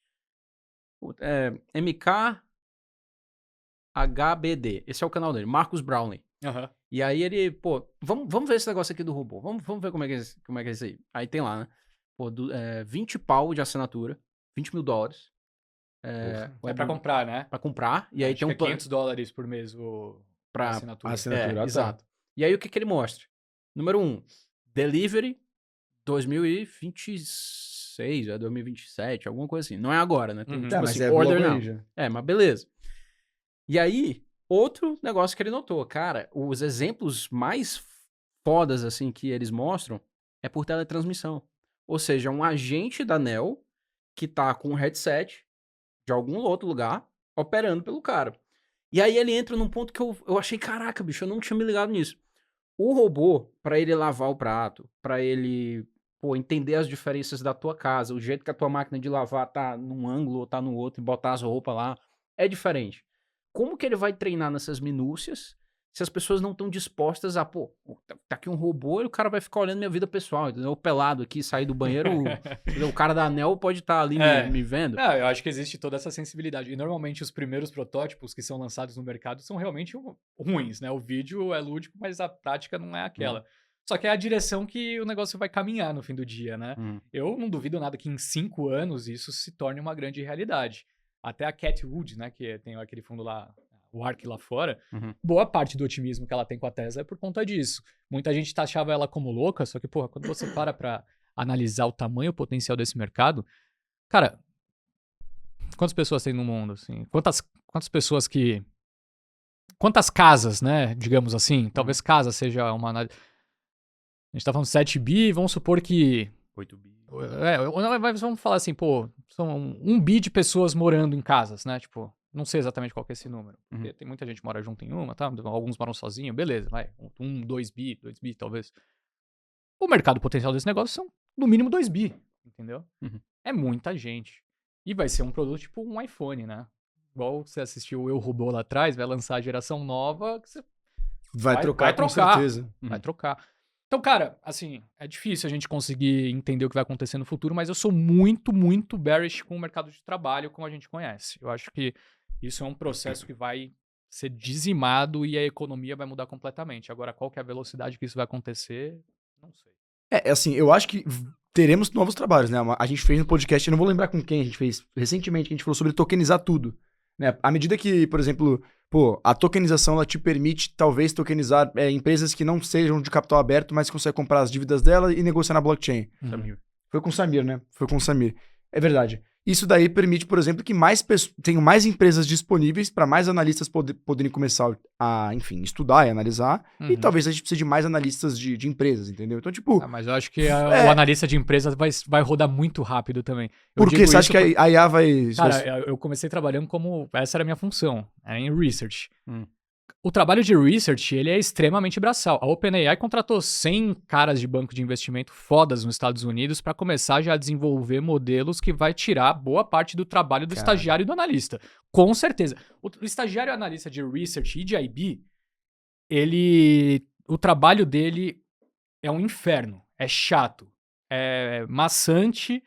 MKHBD. Esse é o canal dele. Marcus Brownlee. Aham. E aí ele, pô, vamos ver esse negócio aqui do robô. Vamos ver como é que é isso aí. Aí tem lá, né? Pô, 20 pau de assinatura. $20 mil. É pra comprar, né? Pra comprar. E aí Acho tem um que é $500 por mês pra a assinatura. Assinatura, exato. E aí o que ele mostra? Número 1, delivery 2026, 2027, alguma coisa assim. Não é agora, né? Tem, tipo mas assim, é order logo now. aí já. Mas beleza. E aí, outro negócio que ele notou, cara, os exemplos mais fodas, assim, que eles mostram é por teletransmissão. Ou seja, um agente da Nel que tá com um headset de algum outro lugar operando pelo cara. E aí ele entra num ponto que eu achei, caraca, bicho, eu não tinha me ligado nisso. O robô, pra ele lavar o prato, pra ele, pô, entender as diferenças da tua casa, o jeito que a tua máquina de lavar tá num ângulo ou tá no outro e botar as roupas lá, é diferente. Como que ele vai treinar nessas minúcias se as pessoas não estão dispostas a, pô, tá aqui um robô e o cara vai ficar olhando minha vida pessoal, entendeu? Eu pelado aqui, sair do banheiro, o cara da Anel pode estar ali me vendo. Não, eu acho que existe toda essa sensibilidade. E normalmente os primeiros protótipos que são lançados no mercado são realmente ruins, né? O vídeo é lúdico, mas a prática não é aquela. Só que é a direção que o negócio vai caminhar no fim do dia, né? Eu não duvido nada que em 5 anos isso se torne uma grande realidade. Até a Cathie Wood, né, que tem aquele fundo lá, o ARK lá fora, boa parte do otimismo que ela tem com a Tesla é por conta disso. Muita gente taxava ela como louca, só que, porra, quando você para pra analisar o tamanho e o potencial desse mercado, cara, quantas pessoas tem no mundo, assim? Quantas pessoas que... Quantas casas, né, digamos assim? Talvez casa seja uma análise... A gente tá falando 7 bi, vamos supor que... 8 bi. Mas vamos falar assim, pô, são 1 bi de pessoas morando em casas, né? Tipo, não sei exatamente qual que é esse número. Porque tem muita gente que mora junto em uma, tá? Alguns moram sozinhos, beleza, vai. 2 bi talvez. O mercado potencial desse negócio são, no mínimo, 2 bi, entendeu? É muita gente. E vai ser um produto tipo um iPhone, né? Igual você assistiu o Eu Robô lá atrás, vai lançar a geração nova, que você Vai trocar, com certeza. Vai trocar. Então, cara, assim, é difícil a gente conseguir entender o que vai acontecer no futuro, mas eu sou muito, muito bearish com o mercado de trabalho como a gente conhece. Eu acho que isso é um processo que vai ser dizimado e a economia vai mudar completamente. Agora, qual que é a velocidade que isso vai acontecer, não sei. Assim, eu acho que teremos novos trabalhos, né? A gente fez no podcast, eu não vou lembrar com quem a gente fez recentemente, que a gente falou sobre tokenizar tudo. Né? À medida que, por exemplo, a tokenização ela te permite, talvez, tokenizar empresas que não sejam de capital aberto, mas que conseguem comprar as dívidas dela e negociar na blockchain. Foi com o Samir, né? Foi com o Samir. É verdade. Isso daí permite, por exemplo, que tenham mais empresas disponíveis para mais analistas poderem começar a, enfim, estudar e analisar. E talvez a gente precise de mais analistas de empresas, entendeu? Então, tipo... mas eu acho que o analista de empresas vai rodar muito rápido também. Por que você acha que a IA vai... Cara, eu comecei trabalhando como... Essa era a minha função, em research. O trabalho de research, ele é extremamente braçal. A OpenAI contratou 100 caras de banco de investimento fodas nos Estados Unidos para começar já a desenvolver modelos que vai tirar boa parte do trabalho do estagiário e do analista. Com certeza. O estagiário e analista de research e de IB, o trabalho dele é um inferno. É chato. É maçante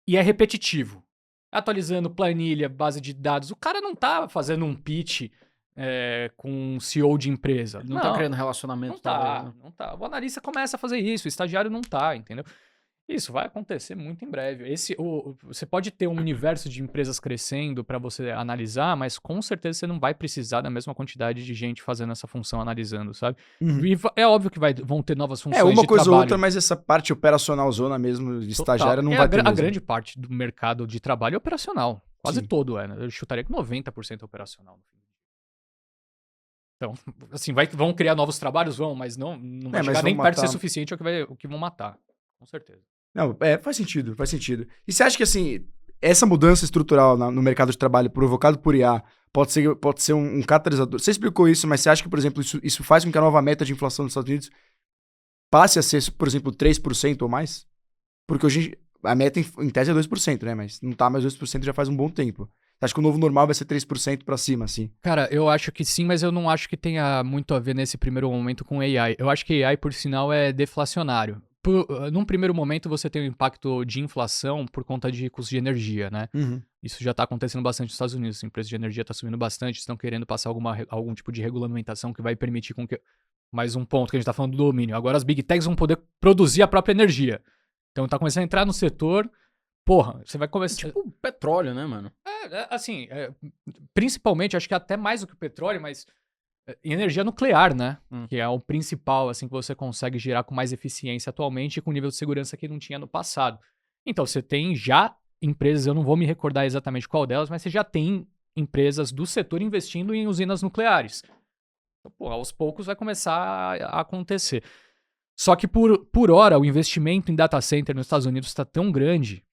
e é repetitivo. Atualizando planilha, base de dados. O cara não tá fazendo um pitch... com um CEO de empresa. Não tá criando relacionamento. Não tá. O analista começa a fazer isso, o estagiário não tá, entendeu? Isso vai acontecer muito em breve. Você pode ter um universo de empresas crescendo para você analisar, mas com certeza você não vai precisar da mesma quantidade de gente fazendo essa função analisando, sabe? E é óbvio que vão ter novas funções de uma coisa trabalho. ou outra, mas essa parte operacional zona mesmo, de estagiária, não vai ter mesmo. A grande parte do mercado de trabalho é operacional. Quase todo é, né? Eu chutaria que 90% é operacional. Então, assim, vão criar novos trabalhos? Vão, mas não vai chegar nem perto de ser suficiente o que vão matar. Com certeza. Não, faz sentido. E você acha que, assim, essa mudança estrutural no mercado de trabalho provocado por IA pode ser um catalisador. Você explicou isso, mas você acha que, por exemplo, isso faz com que a nova meta de inflação dos Estados Unidos passe a ser, por exemplo, 3% ou mais? Porque hoje a meta em tese é 2%, né? Mas não tá mais 2% já faz um bom tempo. Você acha que o novo normal vai ser 3% pra cima, assim? Cara, eu acho que sim, mas eu não acho que tenha muito a ver nesse primeiro momento com AI. Eu acho que AI, por sinal, é deflacionário. Num primeiro momento, você tem um impacto de inflação por conta de custos de energia, né? Isso já está acontecendo bastante nos Estados Unidos. As empresas de energia estão subindo bastante, estão querendo passar algum tipo de regulamentação que vai permitir com que... Mais um ponto que a gente está falando do domínio. Agora as Big Techs vão poder produzir a própria energia. Então tá começando a entrar no setor... Porra, você vai começar... Tipo petróleo, né, mano? Assim, principalmente, acho que até mais do que o petróleo, mas energia nuclear, né? Que é o principal, assim, que você consegue gerar com mais eficiência atualmente e com nível de segurança que não tinha no passado. Então, você tem já empresas, eu não vou me recordar exatamente qual delas, mas você já tem empresas do setor investindo em usinas nucleares. Então, pô, aos poucos vai começar a acontecer. Só que por hora, o investimento em data center nos Estados Unidos está tão grande.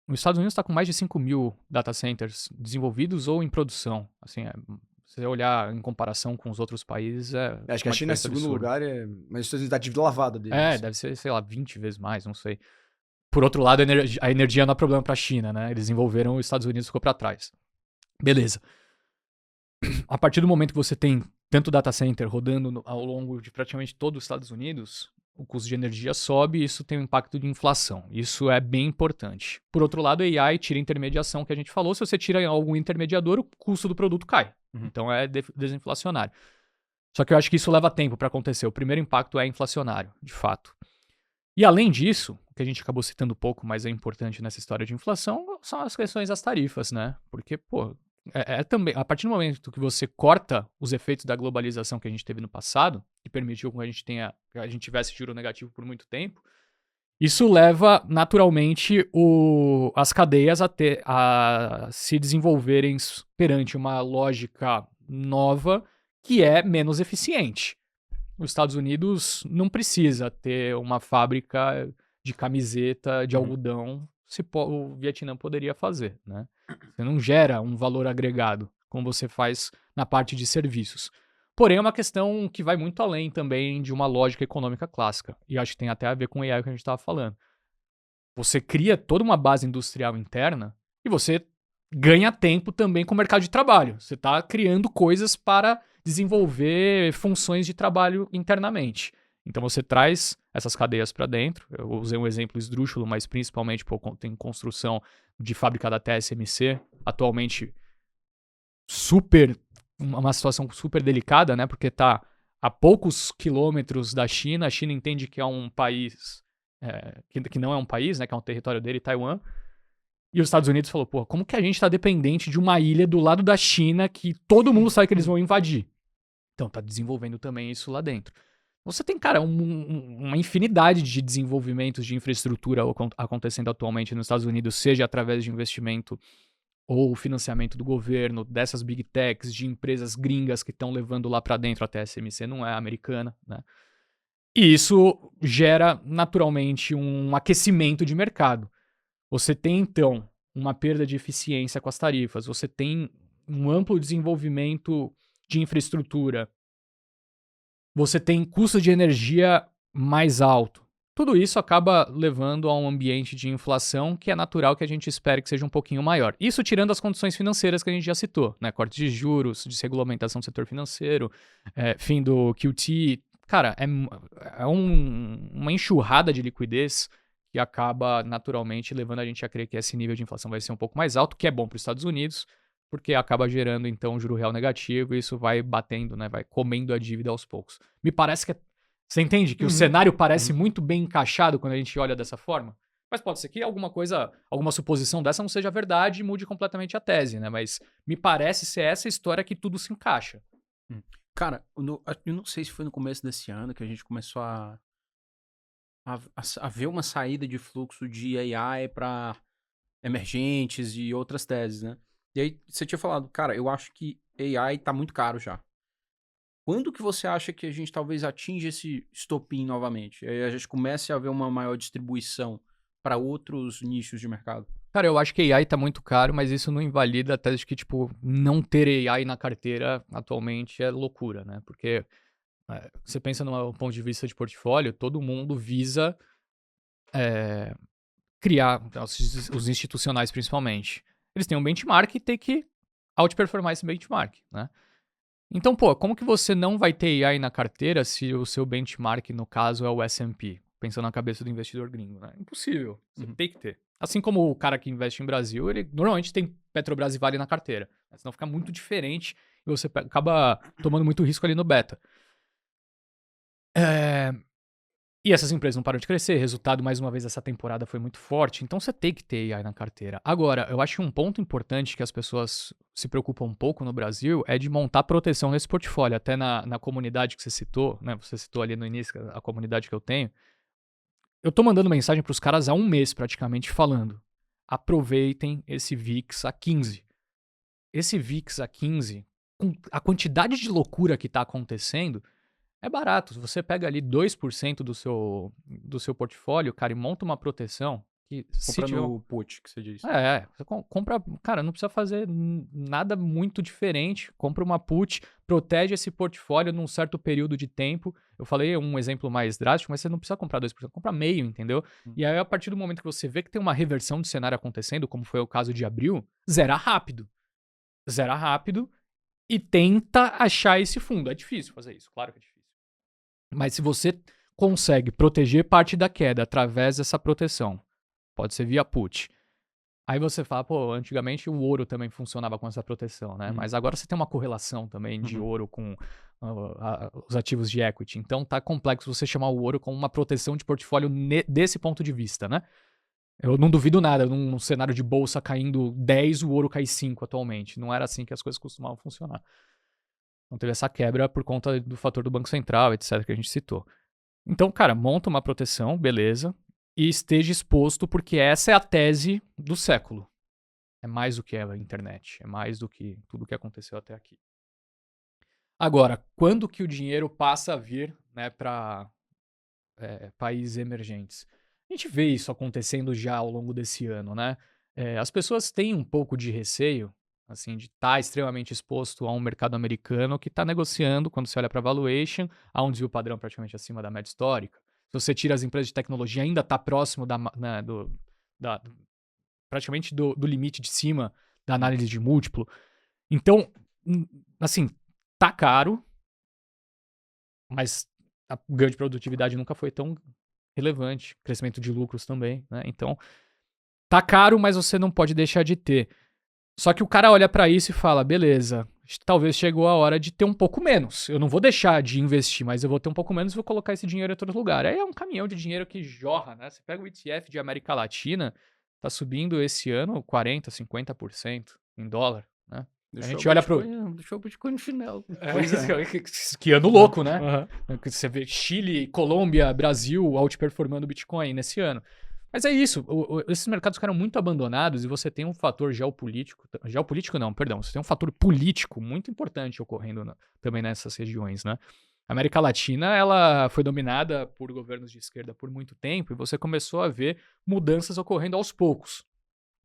Os Estados Unidos está com mais de 5 mil data centers desenvolvidos ou em produção. Assim, se você olhar em comparação com os outros países, acho que a China é segundo lugar, mas os Estados Unidos dá dívida lavada deles. Deve ser, sei lá, 20 vezes mais, não sei. Por outro lado, a energia não é problema para a China, né? Eles desenvolveram, os Estados Unidos ficou para trás. Beleza. A partir do momento que você tem tanto data center rodando ao longo de praticamente todo os Estados Unidos, o custo de energia sobe e isso tem um impacto de inflação. Isso é bem importante. Por outro lado, a AI tira a intermediação que a gente falou. Se você tira algum intermediador, o custo do produto cai. Então é desinflacionário. Só que eu acho que isso leva tempo para acontecer. O primeiro impacto é inflacionário, de fato. E além disso, o que a gente acabou citando pouco, mas é importante nessa história de inflação, são as questões das tarifas, né? Porque, pô, também, a partir do momento que você corta os efeitos da globalização que a gente teve no passado, que permitiu que a gente tivesse juro negativo por muito tempo, isso leva naturalmente as cadeias a se desenvolverem perante uma lógica nova que é menos eficiente. Os Estados Unidos não precisa ter uma fábrica de camiseta de algodão, o Vietnã poderia fazer, né? Você não gera um valor agregado, como você faz na parte de serviços. Porém, é uma questão que vai muito além também de uma lógica econômica clássica. E acho que tem até a ver com o AI que a gente estava falando. Você cria toda uma base industrial interna e você ganha tempo também com o mercado de trabalho. Você está criando coisas para desenvolver funções de trabalho internamente. Então você traz essas cadeias para dentro. Eu usei um exemplo esdrúxulo, mas principalmente tem construção de fábrica da TSMC, atualmente uma situação super delicada, né? Porque está a poucos quilômetros da China. A China entende que é um país que não é um país, né? Que é um território dele, Taiwan. E os Estados Unidos falou, pô, como que a gente está dependente de uma ilha do lado da China que todo mundo sabe que eles vão invadir? Então, tá desenvolvendo também isso lá dentro. Você tem, cara, uma infinidade de desenvolvimentos de infraestrutura acontecendo atualmente nos Estados Unidos, seja através de investimento ou financiamento do governo, dessas big techs, de empresas gringas que estão levando lá para dentro. A TSMC não é americana, né? E isso gera, naturalmente, um aquecimento de mercado. Você tem, então, uma perda de eficiência com as tarifas. Você tem um amplo desenvolvimento de infraestrutura. Você tem custo de energia mais alto. Tudo isso acaba levando a um ambiente de inflação que é natural que a gente espere que seja um pouquinho maior. Isso tirando as condições financeiras que a gente já citou, né? Corte de juros, desregulamentação do setor financeiro, fim do QT. Cara, uma enxurrada de liquidez que acaba naturalmente levando a gente a crer que esse nível de inflação vai ser um pouco mais alto, que é bom para os Estados Unidos, porque acaba gerando, então, um juro real negativo e isso vai batendo, né? Vai comendo a dívida aos poucos. Me parece que você entende que o cenário parece muito bem encaixado quando a gente olha dessa forma? Mas pode ser que alguma suposição dessa não seja verdade e mude completamente a tese, né? Mas me parece ser essa história que tudo se encaixa. Cara, eu não sei se foi no começo desse ano que a gente começou a ver uma saída de fluxo de AI para emergentes e outras teses, né? E aí você tinha falado, cara, eu acho que AI tá muito caro já. Quando que você acha que a gente talvez atinja esse estopim novamente? Aí a gente comece a ver uma maior distribuição para outros nichos de mercado? Cara, eu acho que AI tá muito caro, mas isso não invalida a tese de que, tipo, não ter AI na carteira atualmente é loucura, né? Porque você pensa num ponto de vista de portfólio, todo mundo visa criar, os institucionais principalmente. Eles têm um benchmark e tem que outperformar esse benchmark, né? Então, pô, como que você não vai ter AI na carteira se o seu benchmark, no caso, é o S&P? Pensando na cabeça do investidor gringo, né? Impossível. Você tem que ter. Assim como o cara que investe em Brasil, ele normalmente tem Petrobras e Vale na carteira. Senão fica muito diferente e você acaba tomando muito risco ali no beta. E essas empresas não param de crescer. Resultado, mais uma vez, essa temporada foi muito forte. Então você tem que ter AI na carteira. Agora, eu acho que um ponto importante que as pessoas se preocupam um pouco no Brasil é de montar proteção nesse portfólio. Até na comunidade que você citou, né? Você citou ali no início a comunidade que eu tenho. Eu tô mandando mensagem pros caras há um mês praticamente falando: aproveitem esse VIX a 15. Esse VIX a 15, com a quantidade de loucura que tá acontecendo, é barato. Se você pega ali 2% do seu portfólio, cara, e monta uma proteção que se Compra tiver... no put, que você disse. Você compra... Cara, não precisa fazer nada muito diferente. Compra uma put, protege esse portfólio num certo período de tempo. Eu falei um exemplo mais drástico, mas você não precisa comprar 2%, compra meio, entendeu? E aí, a partir do momento que você vê que tem uma reversão de cenário acontecendo, como foi o caso de abril, zera rápido. Zera rápido e tenta achar esse fundo. É difícil fazer isso, claro que é difícil. Mas se você consegue proteger parte da queda através dessa proteção, pode ser via put. Aí você fala, pô, antigamente o ouro também funcionava com essa proteção, né? Mas agora você tem uma correlação também de ouro com os ativos de equity. Então tá complexo você chamar o ouro como uma proteção de portfólio desse ponto de vista, né? Eu não duvido nada, num cenário de bolsa caindo 10, o ouro cai 5 atualmente. Não era assim que as coisas costumavam funcionar. Então teve essa quebra por conta do fator do Banco Central, etc, que a gente citou. Então, cara, monta uma proteção, beleza, e esteja exposto, porque essa é a tese do século. É mais do que a internet, é mais do que tudo que aconteceu até aqui. Agora, quando que o dinheiro passa a vir, né, para países emergentes? A gente vê isso acontecendo já ao longo desse ano, né? As pessoas têm um pouco de receio, assim, de estar extremamente exposto a um mercado americano que está negociando, quando você olha para a valuation, há um desvio padrão praticamente acima da média histórica. Se você tira as empresas de tecnologia, ainda está próximo praticamente do limite de cima da análise de múltiplo. Então, assim, tá caro, mas a ganho de produtividade nunca foi tão relevante. Crescimento de lucros também, né? Então, tá caro, mas você não pode deixar de ter. Só que o cara olha pra isso e fala, beleza, talvez chegou a hora de ter um pouco menos. Eu não vou deixar de investir, mas eu vou ter um pouco menos e vou colocar esse dinheiro em todo lugar. Aí é um caminhão de dinheiro que jorra, né? Você pega o ETF de América Latina, tá subindo esse ano 40%, 50% em dólar, né? A gente olha pro... Deixou o Bitcoin no chinelo. Pois é. Que ano louco, né? Você vê Chile, Colômbia, Brasil outperformando o Bitcoin nesse ano. Mas é isso, esses mercados ficaram muito abandonados e você tem um fator geopolítico não, perdão, você tem um fator político muito importante ocorrendo também nessas regiões, né? A América Latina, ela foi dominada por governos de esquerda por muito tempo e você começou a ver mudanças ocorrendo aos poucos.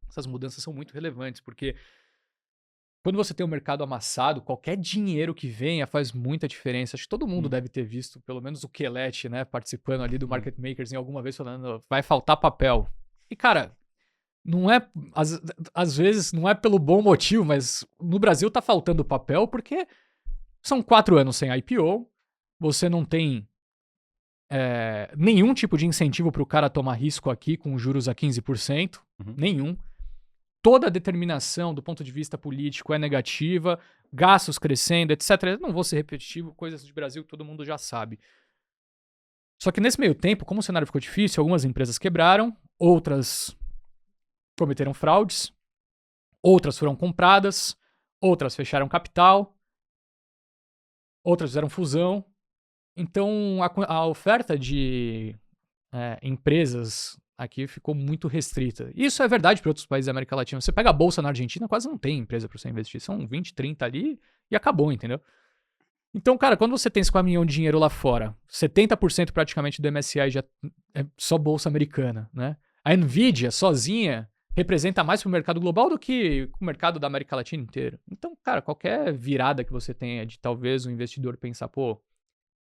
Essas mudanças são muito relevantes, porque quando você tem um mercado amassado, qualquer dinheiro que venha faz muita diferença. Acho que todo mundo deve ter visto, pelo menos o Kelete, né, participando ali do Market Makers em alguma vez falando, vai faltar papel. E, cara, não é, às vezes, não é pelo bom motivo, mas no Brasil tá faltando papel porque são 4 anos sem IPO, você não tem nenhum tipo de incentivo pro cara tomar risco aqui com juros a 15%, nenhum. Toda a determinação do ponto de vista político é negativa, gastos crescendo, etc. Eu não vou ser repetitivo, coisas de Brasil que todo mundo já sabe. Só que nesse meio tempo, como o cenário ficou difícil, algumas empresas quebraram, outras cometeram fraudes, outras foram compradas, outras fecharam capital, outras fizeram fusão. Então a oferta de empresas aqui ficou muito restrita. Isso é verdade para outros países da América Latina. Você pega a bolsa na Argentina, quase não tem empresa para você investir. São 20, 30 ali e acabou, entendeu? Então, cara, quando você tem esse caminhão de dinheiro lá fora, 70% praticamente do MSCI já é só bolsa americana, né? A Nvidia, sozinha, representa mais pro mercado global do que o mercado da América Latina inteira. Então, cara, qualquer virada que você tenha de talvez o investidor pensar, pô,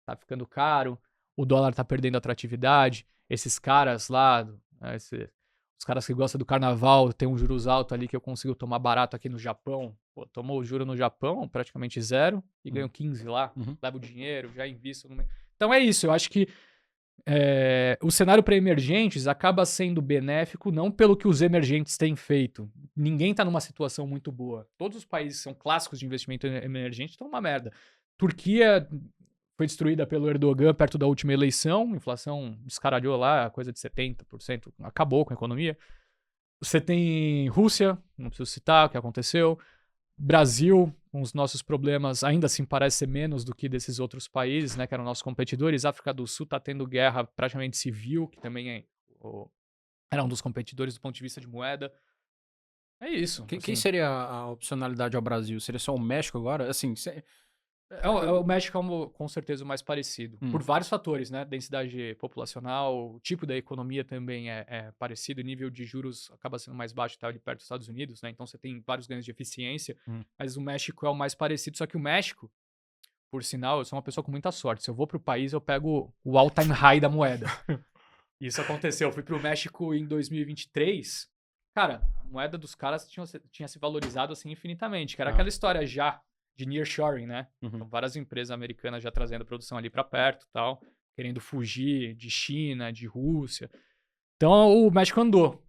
tá ficando caro, o dólar tá perdendo atratividade, esses caras lá, os caras que gostam do carnaval, tem um juros alto ali que eu consigo tomar barato aqui no Japão. Pô, tomou o juro no Japão, praticamente zero, e ganho 15 lá, levo o dinheiro, já invisto no... Então é isso, eu acho que o cenário para emergentes acaba sendo benéfico não pelo que os emergentes têm feito. Ninguém está numa situação muito boa. Todos os países que são clássicos de investimento emergente estão uma merda. Turquia foi destruída pelo Erdogan perto da última eleição, inflação descaralhou lá, coisa de 70%, acabou com a economia. Você tem Rússia, não preciso citar o que aconteceu. Brasil, com os nossos problemas, ainda assim parece ser menos do que desses outros países, né, que eram nossos competidores. África do Sul está tendo guerra praticamente civil, que também era um dos competidores do ponto de vista de moeda. É isso. Quem seria a opcionalidade ao Brasil? Seria só o México agora? Assim, o México é com certeza o mais parecido, por vários fatores, né? Densidade populacional, o tipo da economia também é parecido, o nível de juros acaba sendo mais baixo, tá ali perto dos Estados Unidos, né? Então você tem vários ganhos de eficiência, mas o México é o mais parecido, só que o México, por sinal, eu sou uma pessoa com muita sorte. Se eu vou pro país, eu pego o all-time high da moeda. Isso aconteceu, eu fui pro México em 2023, cara, a moeda dos caras tinha se valorizado assim infinitamente, que era aquela história já de nearshoring, né? Então, várias empresas americanas já trazendo a produção ali para perto, tal, querendo fugir de China, de Rússia. Então, o México andou.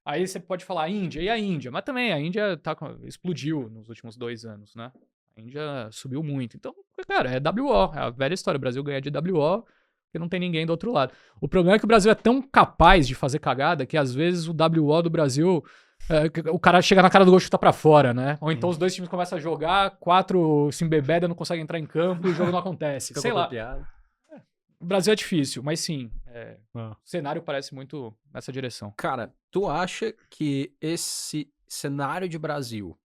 Aí você pode falar Índia, e a Índia? Mas também a Índia explodiu nos últimos 2 anos, né? A Índia subiu muito. Então, cara, é WO, é a velha história. O Brasil ganha de WO, porque não tem ninguém do outro lado. O problema é que o Brasil é tão capaz de fazer cagada que às vezes o WO do Brasil... o cara chega na cara do gol e chuta pra fora, né? Ou então os dois times começam a jogar, 4 se embebeda, não conseguem entrar em campo e o jogo não acontece. Sei lá. O Brasil é difícil, mas sim, o cenário parece muito nessa direção. Cara, tu acha que esse cenário de Brasil,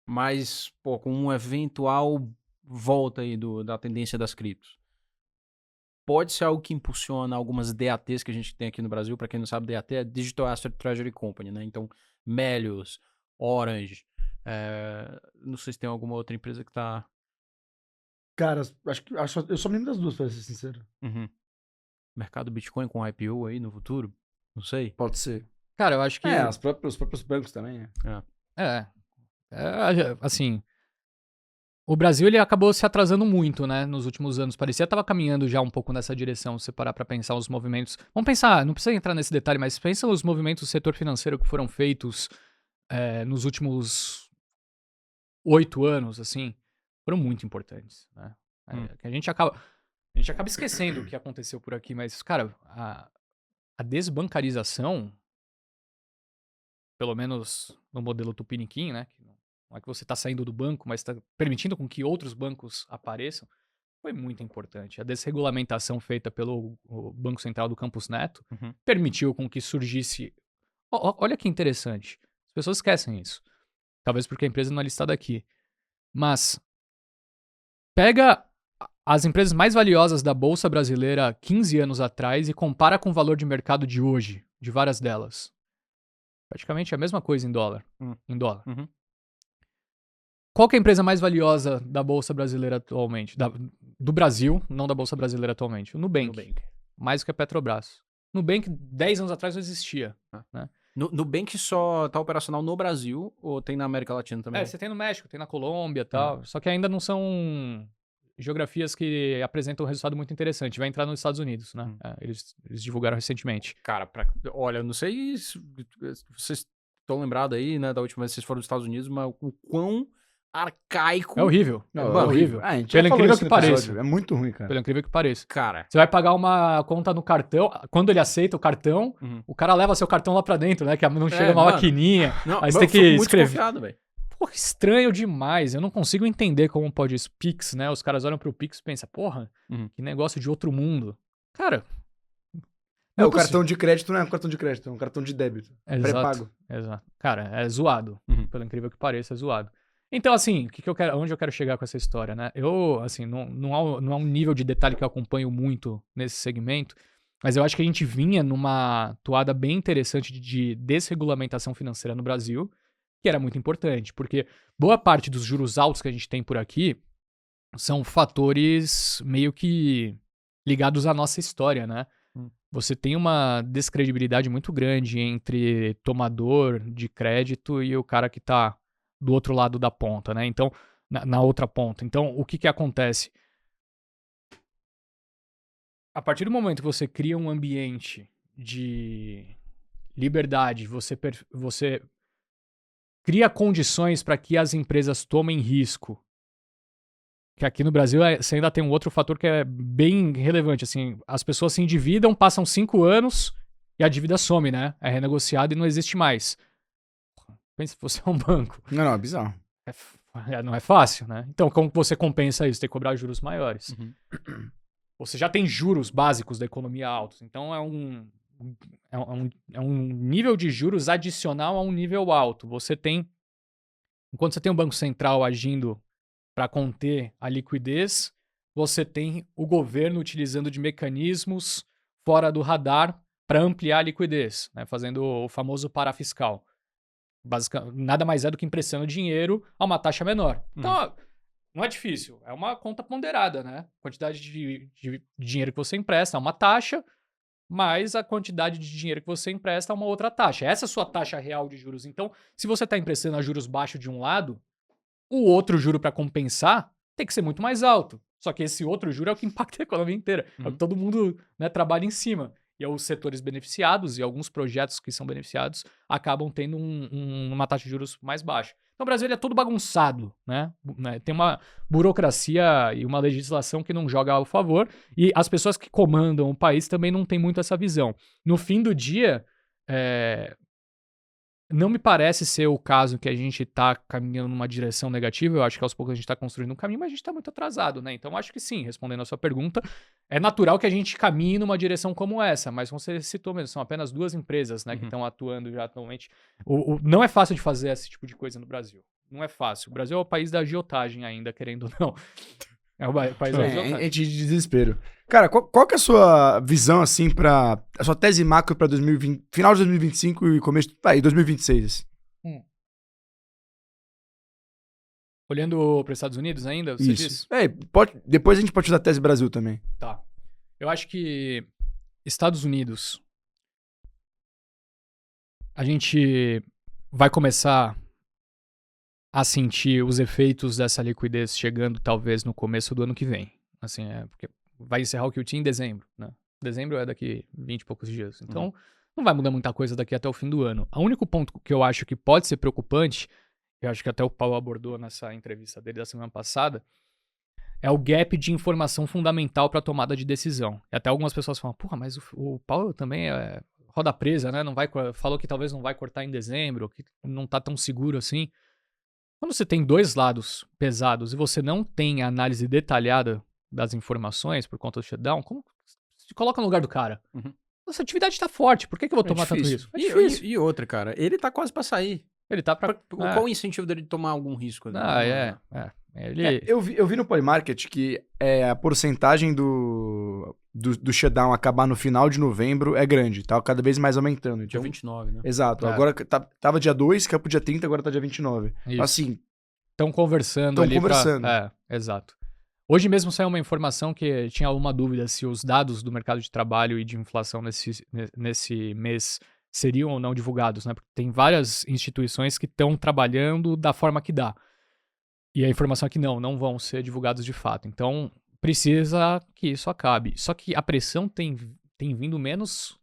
mas com uma eventual volta aí da tendência das criptos, pode ser algo que impulsiona algumas DATs que a gente tem aqui no Brasil? Para quem não sabe, DAT é Digital Asset Treasury Company, né? Então, Melius, Orange, não sei se tem alguma outra empresa que tá... Cara, eu só me lembro das duas, pra ser sincero. Mercado Bitcoin com IPO aí no futuro? Não sei. Pode ser. Cara, eu acho que... os próprios bancos também, assim... O Brasil, ele acabou se atrasando muito, né, nos últimos anos. Parecia que estava caminhando já um pouco nessa direção, se você parar para pensar os movimentos. Vamos pensar, não precisa entrar nesse detalhe, mas pensa os movimentos do setor financeiro que foram feitos nos últimos 8 anos, assim, foram muito importantes, né? A gente acaba esquecendo o que aconteceu por aqui, mas, cara, a desbancarização, pelo menos no modelo Tupiniquim, né, que não é que você está saindo do banco, mas está permitindo com que outros bancos apareçam, foi muito importante. A desregulamentação feita pelo Banco Central do Campos Neto permitiu com que surgisse... Olha que interessante. As pessoas esquecem isso. Talvez porque a empresa não é listada aqui. Mas pega as empresas mais valiosas da Bolsa Brasileira 15 anos atrás e compara com o valor de mercado de hoje, de várias delas. Praticamente a mesma coisa em dólar. Em dólar. Qual que é a empresa mais valiosa da Bolsa Brasileira atualmente? Do Brasil, não da Bolsa Brasileira atualmente. O Nubank. Mais do que a Petrobras. Nubank, 10 anos atrás, não existia. Né? Nubank só está operacional no Brasil ou tem na América Latina também? Você tem no México, tem na Colômbia e tal. Só que ainda não são geografias que apresentam um resultado muito interessante. Vai entrar nos Estados Unidos, né? Eles divulgaram recentemente. Cara, olha, eu não sei se vocês estão lembrados aí, né, da última vez que vocês foram dos Estados Unidos, mas o quão arcaico. É horrível. É horrível. Pelo incrível que pareça. É muito ruim, cara. Pelo incrível que pareça. Cara. Você vai pagar uma conta no cartão. Quando ele aceita o cartão, o cara leva seu cartão lá pra dentro, né? Que não chega uma maquininha. Aí você tem que escrever. Porra, estranho demais. Eu não consigo entender como pode isso. Pix, né? Os caras olham pro Pix e pensam, porra, que negócio de outro mundo. Cara. O cartão de crédito não é um cartão de crédito, é um cartão de débito. Pré-pago. Exato. Cara, é zoado. Pelo incrível que pareça, é zoado. Então, assim, onde eu quero chegar com essa história, né? Eu, assim, não há um nível de detalhe que eu acompanho muito nesse segmento, Mas eu acho que a gente vinha numa toada bem interessante de desregulamentação financeira no Brasil, que era muito importante, porque boa parte dos juros altos que a gente tem por aqui são fatores meio que ligados à nossa história, né? Você tem uma descredibilidade muito grande entre tomador de crédito e o cara que tá do outro lado da ponta, né? Então, na outra ponta. Então, o que acontece? A partir do momento que você cria um ambiente de liberdade, você cria condições para que as empresas tomem risco. Que aqui no Brasil você ainda tem um outro fator que é bem relevante. Assim, as pessoas se endividam, passam 5 anos e a dívida some, né? É renegociada e não existe mais. Pensa se você é um banco. Não, é bizarro. Não é fácil, né? Então, como você compensa isso? Tem que cobrar juros maiores. Uhum. Você já tem juros básicos da economia altos. Então, é um nível de juros adicional a um nível alto. Enquanto você tem um banco central agindo para conter a liquidez, você tem o governo utilizando de mecanismos fora do radar para ampliar a liquidez, né? Fazendo o famoso parafiscal. Nada mais é do que emprestando dinheiro a uma taxa menor. Então, não é difícil. É uma conta ponderada, né? A quantidade de dinheiro que você empresta é uma taxa, mais a quantidade de dinheiro que você empresta é uma outra taxa. Essa é a sua taxa real de juros. Então, se você está emprestando a juros baixos de um lado, o outro juro para compensar tem que ser muito mais alto. Só que esse outro juro é o que impacta a economia inteira. É o que todo mundo, né, trabalha em cima. E os setores beneficiados e alguns projetos que são beneficiados acabam tendo uma taxa de juros mais baixa. Então o Brasil ele é todo bagunçado, né? Tem uma burocracia e uma legislação que não joga ao favor. E as pessoas que comandam o país também não têm muito essa visão. No fim do dia, não me parece ser o caso que a gente está caminhando numa direção negativa. Eu acho que aos poucos a gente está construindo um caminho, mas a gente está muito atrasado, né? Então, acho que sim, respondendo a sua pergunta, é natural que a gente caminhe numa direção como essa, mas como você citou mesmo, são apenas 2 empresas, né, que estão atuando já atualmente. Não é fácil de fazer esse tipo de coisa no Brasil. Não é fácil. O Brasil é o país da agiotagem ainda, querendo ou não. É o país da agiotagem. É de desespero. Cara, qual que é a sua visão, assim, a sua tese macro pra 2020, final de 2025 e começo, e 2026? Olhando para os Estados Unidos ainda, você diz? Depois a gente pode usar a tese Brasil também. Tá. Eu acho que Estados Unidos, a gente vai começar a sentir os efeitos dessa liquidez chegando talvez no começo do ano que vem. Assim, porque vai encerrar o QT em dezembro, né? Dezembro é daqui 20 e poucos dias. Então, não vai mudar muita coisa daqui até o fim do ano. O único ponto que eu acho que pode ser preocupante, eu acho que até o Paulo abordou nessa entrevista dele da semana passada, é o gap de informação fundamental para a tomada de decisão. E até algumas pessoas falam, porra, mas o Paulo também é roda presa, né? Falou que talvez não vai cortar em dezembro, que não tá tão seguro assim. Quando você tem 2 lados pesados e você não tem a análise detalhada das informações por conta do shutdown, como se coloca no lugar do cara? Nossa atividade tá forte, por que eu vou tomar tanto risco? É difícil. E outra, cara, ele tá quase pra sair. Ele tá pra... Qual o incentivo dele de tomar algum risco? Eu vi no Polymarket que a porcentagem do shutdown acabar no final de novembro é grande, tá cada vez mais aumentando. Dia 29, né? Exato. Agora tava dia 2, caiu pro dia 30, agora tá dia 29. Isso. Assim, estão conversando ali. Exato. Hoje mesmo saiu uma informação que tinha alguma dúvida se os dados do mercado de trabalho e de inflação nesse mês seriam ou não divulgados, né? Porque tem várias instituições que estão trabalhando da forma que dá. E a informação é que não vão ser divulgados de fato. Então, precisa que isso acabe. Só que a pressão tem vindo menos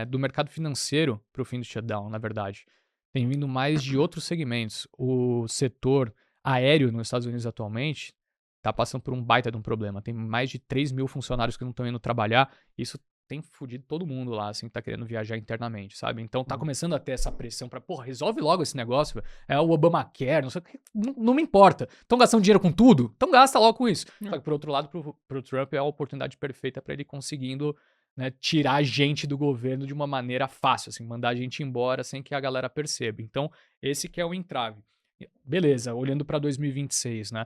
do mercado financeiro para o fim do shutdown, na verdade. Tem vindo mais de outros segmentos. O setor aéreo nos Estados Unidos atualmente está passando por um baita de um problema. Tem mais de 3 mil funcionários que não estão indo trabalhar. Isso tem fudido todo mundo lá, assim, que tá querendo viajar internamente, sabe? Então tá começando a ter essa pressão pra, porra, resolve logo esse negócio, é o Obamacare, não sei o que, não me importa. Estão gastando dinheiro com tudo? Então gasta logo com isso. Só que por outro lado, pro Trump é a oportunidade perfeita pra ele conseguindo, né, tirar a gente do governo de uma maneira fácil, assim, mandar a gente embora sem que a galera perceba. Então, esse que é o entrave. Beleza, olhando pra 2026, né?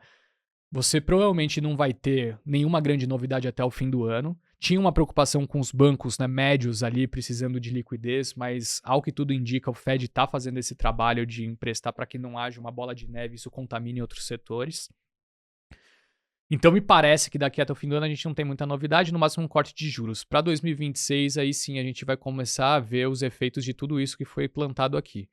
Você provavelmente não vai ter nenhuma grande novidade até o fim do ano. Tinha uma preocupação com os bancos, né, médios ali precisando de liquidez, mas ao que tudo indica, o Fed está fazendo esse trabalho de emprestar para que não haja uma bola de neve e isso contamine outros setores. Então me parece que daqui até o fim do ano a gente não tem muita novidade, no máximo um corte de juros. Para 2026, aí sim a gente vai começar a ver os efeitos de tudo isso que foi plantado aqui.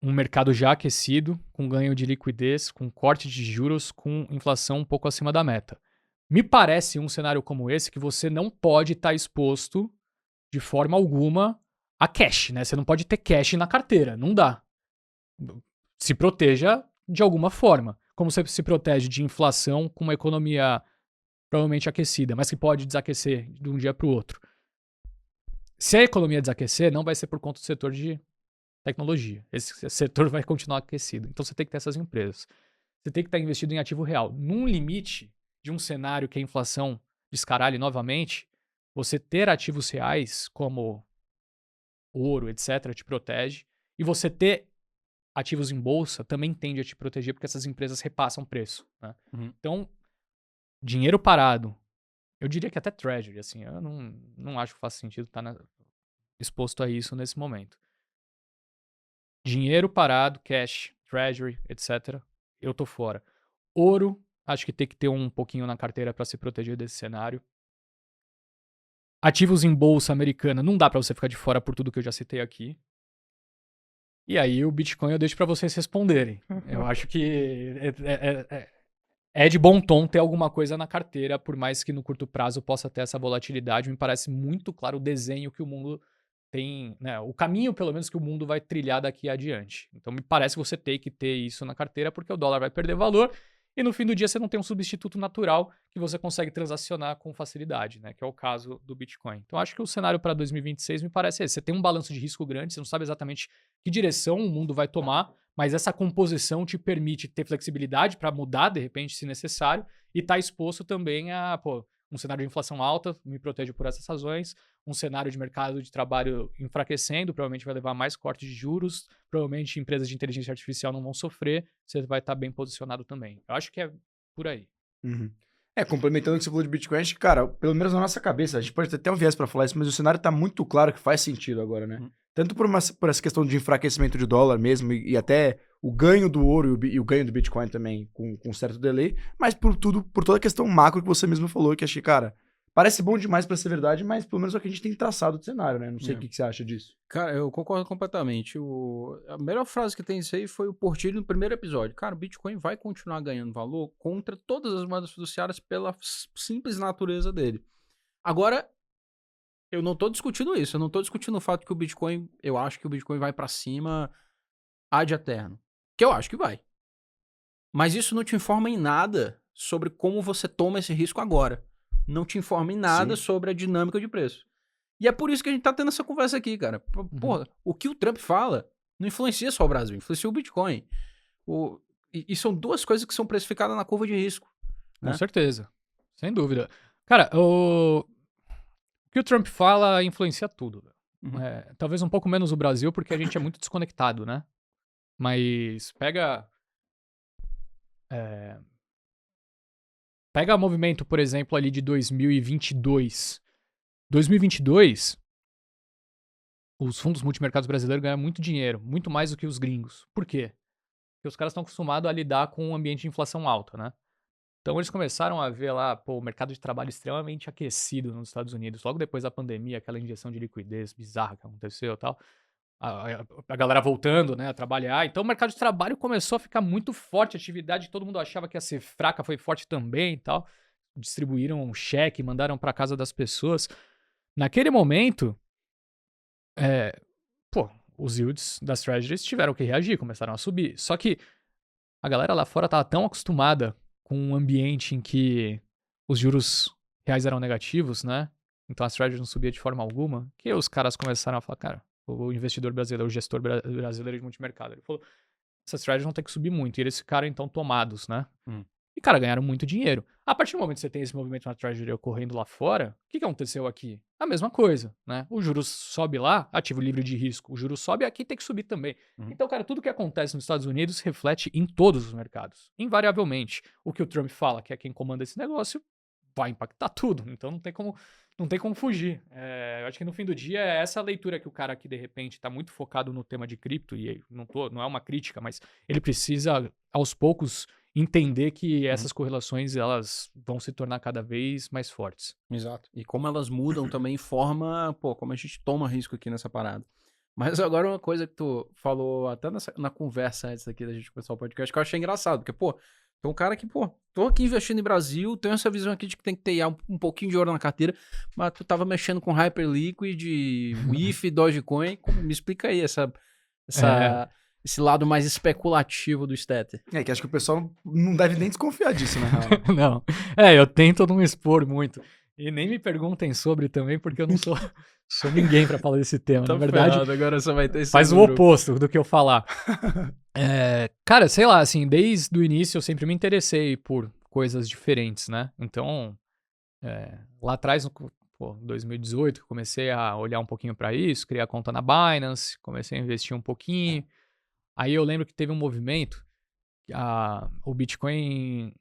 Um mercado já aquecido, com ganho de liquidez, com corte de juros, com inflação um pouco acima da meta. Me parece um cenário como esse que você não pode estar exposto de forma alguma a cash, né? Você não pode ter cash na carteira, não dá. Se proteja de alguma forma. Como você se protege de inflação com uma economia provavelmente aquecida, mas que pode desaquecer de um dia para o outro. Se a economia desaquecer, não vai ser por conta do setor de tecnologia. Esse setor vai continuar aquecido. Então você tem que ter essas empresas. Você tem que estar investido em ativo real. Num limite de um cenário que a inflação descaralhe novamente, você ter ativos reais como ouro, etc., te protege. E você ter ativos em bolsa também tende a te proteger, porque essas empresas repassam preço. Né? Então, dinheiro parado, eu diria que até treasury, assim, eu não acho que faça sentido estar exposto a isso nesse momento. Dinheiro parado, cash, treasury, etc., eu tô fora. Ouro, acho que tem que ter um pouquinho na carteira para se proteger desse cenário. Ativos em bolsa americana, não dá para você ficar de fora por tudo que eu já citei aqui. E aí o Bitcoin eu deixo para vocês responderem. Eu acho que é de bom tom ter alguma coisa na carteira, por mais que no curto prazo possa ter essa volatilidade. Me parece muito claro o desenho que o mundo tem, né, o caminho pelo menos que o mundo vai trilhar daqui adiante. Então me parece que você tem que ter isso na carteira, porque o dólar vai perder valor e no fim do dia você não tem um substituto natural que você consegue transacionar com facilidade, né, que é o caso do Bitcoin. Então acho que o cenário para 2026 me parece esse. Você tem um balanço de risco grande, você não sabe exatamente que direção o mundo vai tomar, mas essa composição te permite ter flexibilidade para mudar de repente se necessário e estar exposto também a, um cenário de inflação alta, me protege por essas razões. Um cenário de mercado de trabalho enfraquecendo, provavelmente vai levar mais corte de juros, provavelmente empresas de inteligência artificial não vão sofrer, você vai estar bem posicionado também. Eu acho que é por aí. Complementando o que você falou de Bitcoin, acho que, cara, pelo menos na nossa cabeça, a gente pode ter até um viés para falar isso, mas o cenário tá muito claro que faz sentido agora, né? Tanto por essa questão de enfraquecimento de dólar mesmo, e até o ganho do ouro e o ganho do Bitcoin também com certo delay, mas por toda a questão macro que você mesmo falou, que achei, cara, parece bom demais pra ser verdade, mas pelo menos é o que a gente tem traçado de cenário, né? Não sei o que você acha disso. Cara, eu concordo completamente. A melhor frase que tem isso aí foi o Portilho no primeiro episódio. Cara, o Bitcoin vai continuar ganhando valor contra todas as moedas fiduciárias pela simples natureza dele. Agora, eu não tô discutindo isso. Eu não tô discutindo o fato que o Bitcoin, eu acho que o Bitcoin vai pra cima ad eterno. Que eu acho que vai. Mas isso não te informa em nada sobre como você toma esse risco agora. Não te informa em nada sobre a dinâmica de preço. E é por isso que a gente tá tendo essa conversa aqui, cara. Porra, o que o Trump fala não influencia só o Brasil, influencia o Bitcoin. E são duas coisas que são precificadas na curva de risco. Com certeza. Sem dúvida. Cara, o que o Trump fala influencia tudo. Talvez um pouco menos o Brasil, porque a gente é muito desconectado, né? Mas pega o movimento, por exemplo, ali de 2022. 2022, os fundos multimercados brasileiros ganham muito dinheiro, muito mais do que os gringos. Por quê? Porque os caras estão acostumados a lidar com um ambiente de inflação alta, né? Então eles começaram a ver lá, o mercado de trabalho extremamente aquecido nos Estados Unidos. Logo depois da pandemia, aquela injeção de liquidez bizarra que aconteceu e tal. A galera voltando, né, a trabalhar. Então o mercado de trabalho começou a ficar muito forte. A atividade que todo mundo achava que ia ser fraca foi forte também e tal. Distribuíram um cheque, mandaram para casa das pessoas. Naquele momento, os yields das treasuries tiveram que reagir, começaram a subir. Só que a galera lá fora estava tão acostumada com um ambiente em que os juros reais eram negativos, né? Então as treasuries não subiam de forma alguma, que os caras começaram a falar, cara, o investidor brasileiro, o gestor brasileiro de multimercado, ele falou, essas treasuries vão ter que subir muito. E eles ficaram, então, tomados, né? E, cara, ganharam muito dinheiro. A partir do momento que você tem esse movimento na treasury ocorrendo lá fora, o que aconteceu aqui? A mesma coisa, né? O juros sobe lá, ativo livre de risco. O juros sobe, aqui tem que subir também. Então, cara, tudo que acontece nos Estados Unidos reflete em todos os mercados. Invariavelmente. O que o Trump fala, que é quem comanda esse negócio, vai impactar tudo. Então não tem como fugir. Eu acho que no fim do dia é essa leitura que o cara que de repente tá muito focado no tema de cripto, e não é uma crítica, mas ele precisa aos poucos entender que essas correlações elas vão se tornar cada vez mais fortes. Exato. E como elas mudam também forma, como a gente toma risco aqui nessa parada. Mas agora uma coisa que tu falou até na conversa antes aqui da gente começar o podcast, que eu achei engraçado, porque, tem um cara que, tô aqui investindo em Brasil, tenho essa visão aqui de que tem que ter um pouquinho de ouro na carteira, mas tu tava mexendo com Hyperliquid, WIF, Dogecoin, me explica aí esse lado mais especulativo do Stater. Que acho que o pessoal não deve nem desconfiar disso, na real. Não. Eu tento não expor muito. E nem me perguntem sobre também, porque eu não sou ninguém pra falar desse tema. Na verdade, ferrado, agora você vai ter faz o oposto do que eu falar. Cara, sei lá, assim, desde o início eu sempre me interessei por coisas diferentes, né? Então, lá atrás, em 2018, eu comecei a olhar um pouquinho pra isso, criar conta na Binance, comecei a investir um pouquinho. Aí eu lembro que teve um movimento, o Bitcoin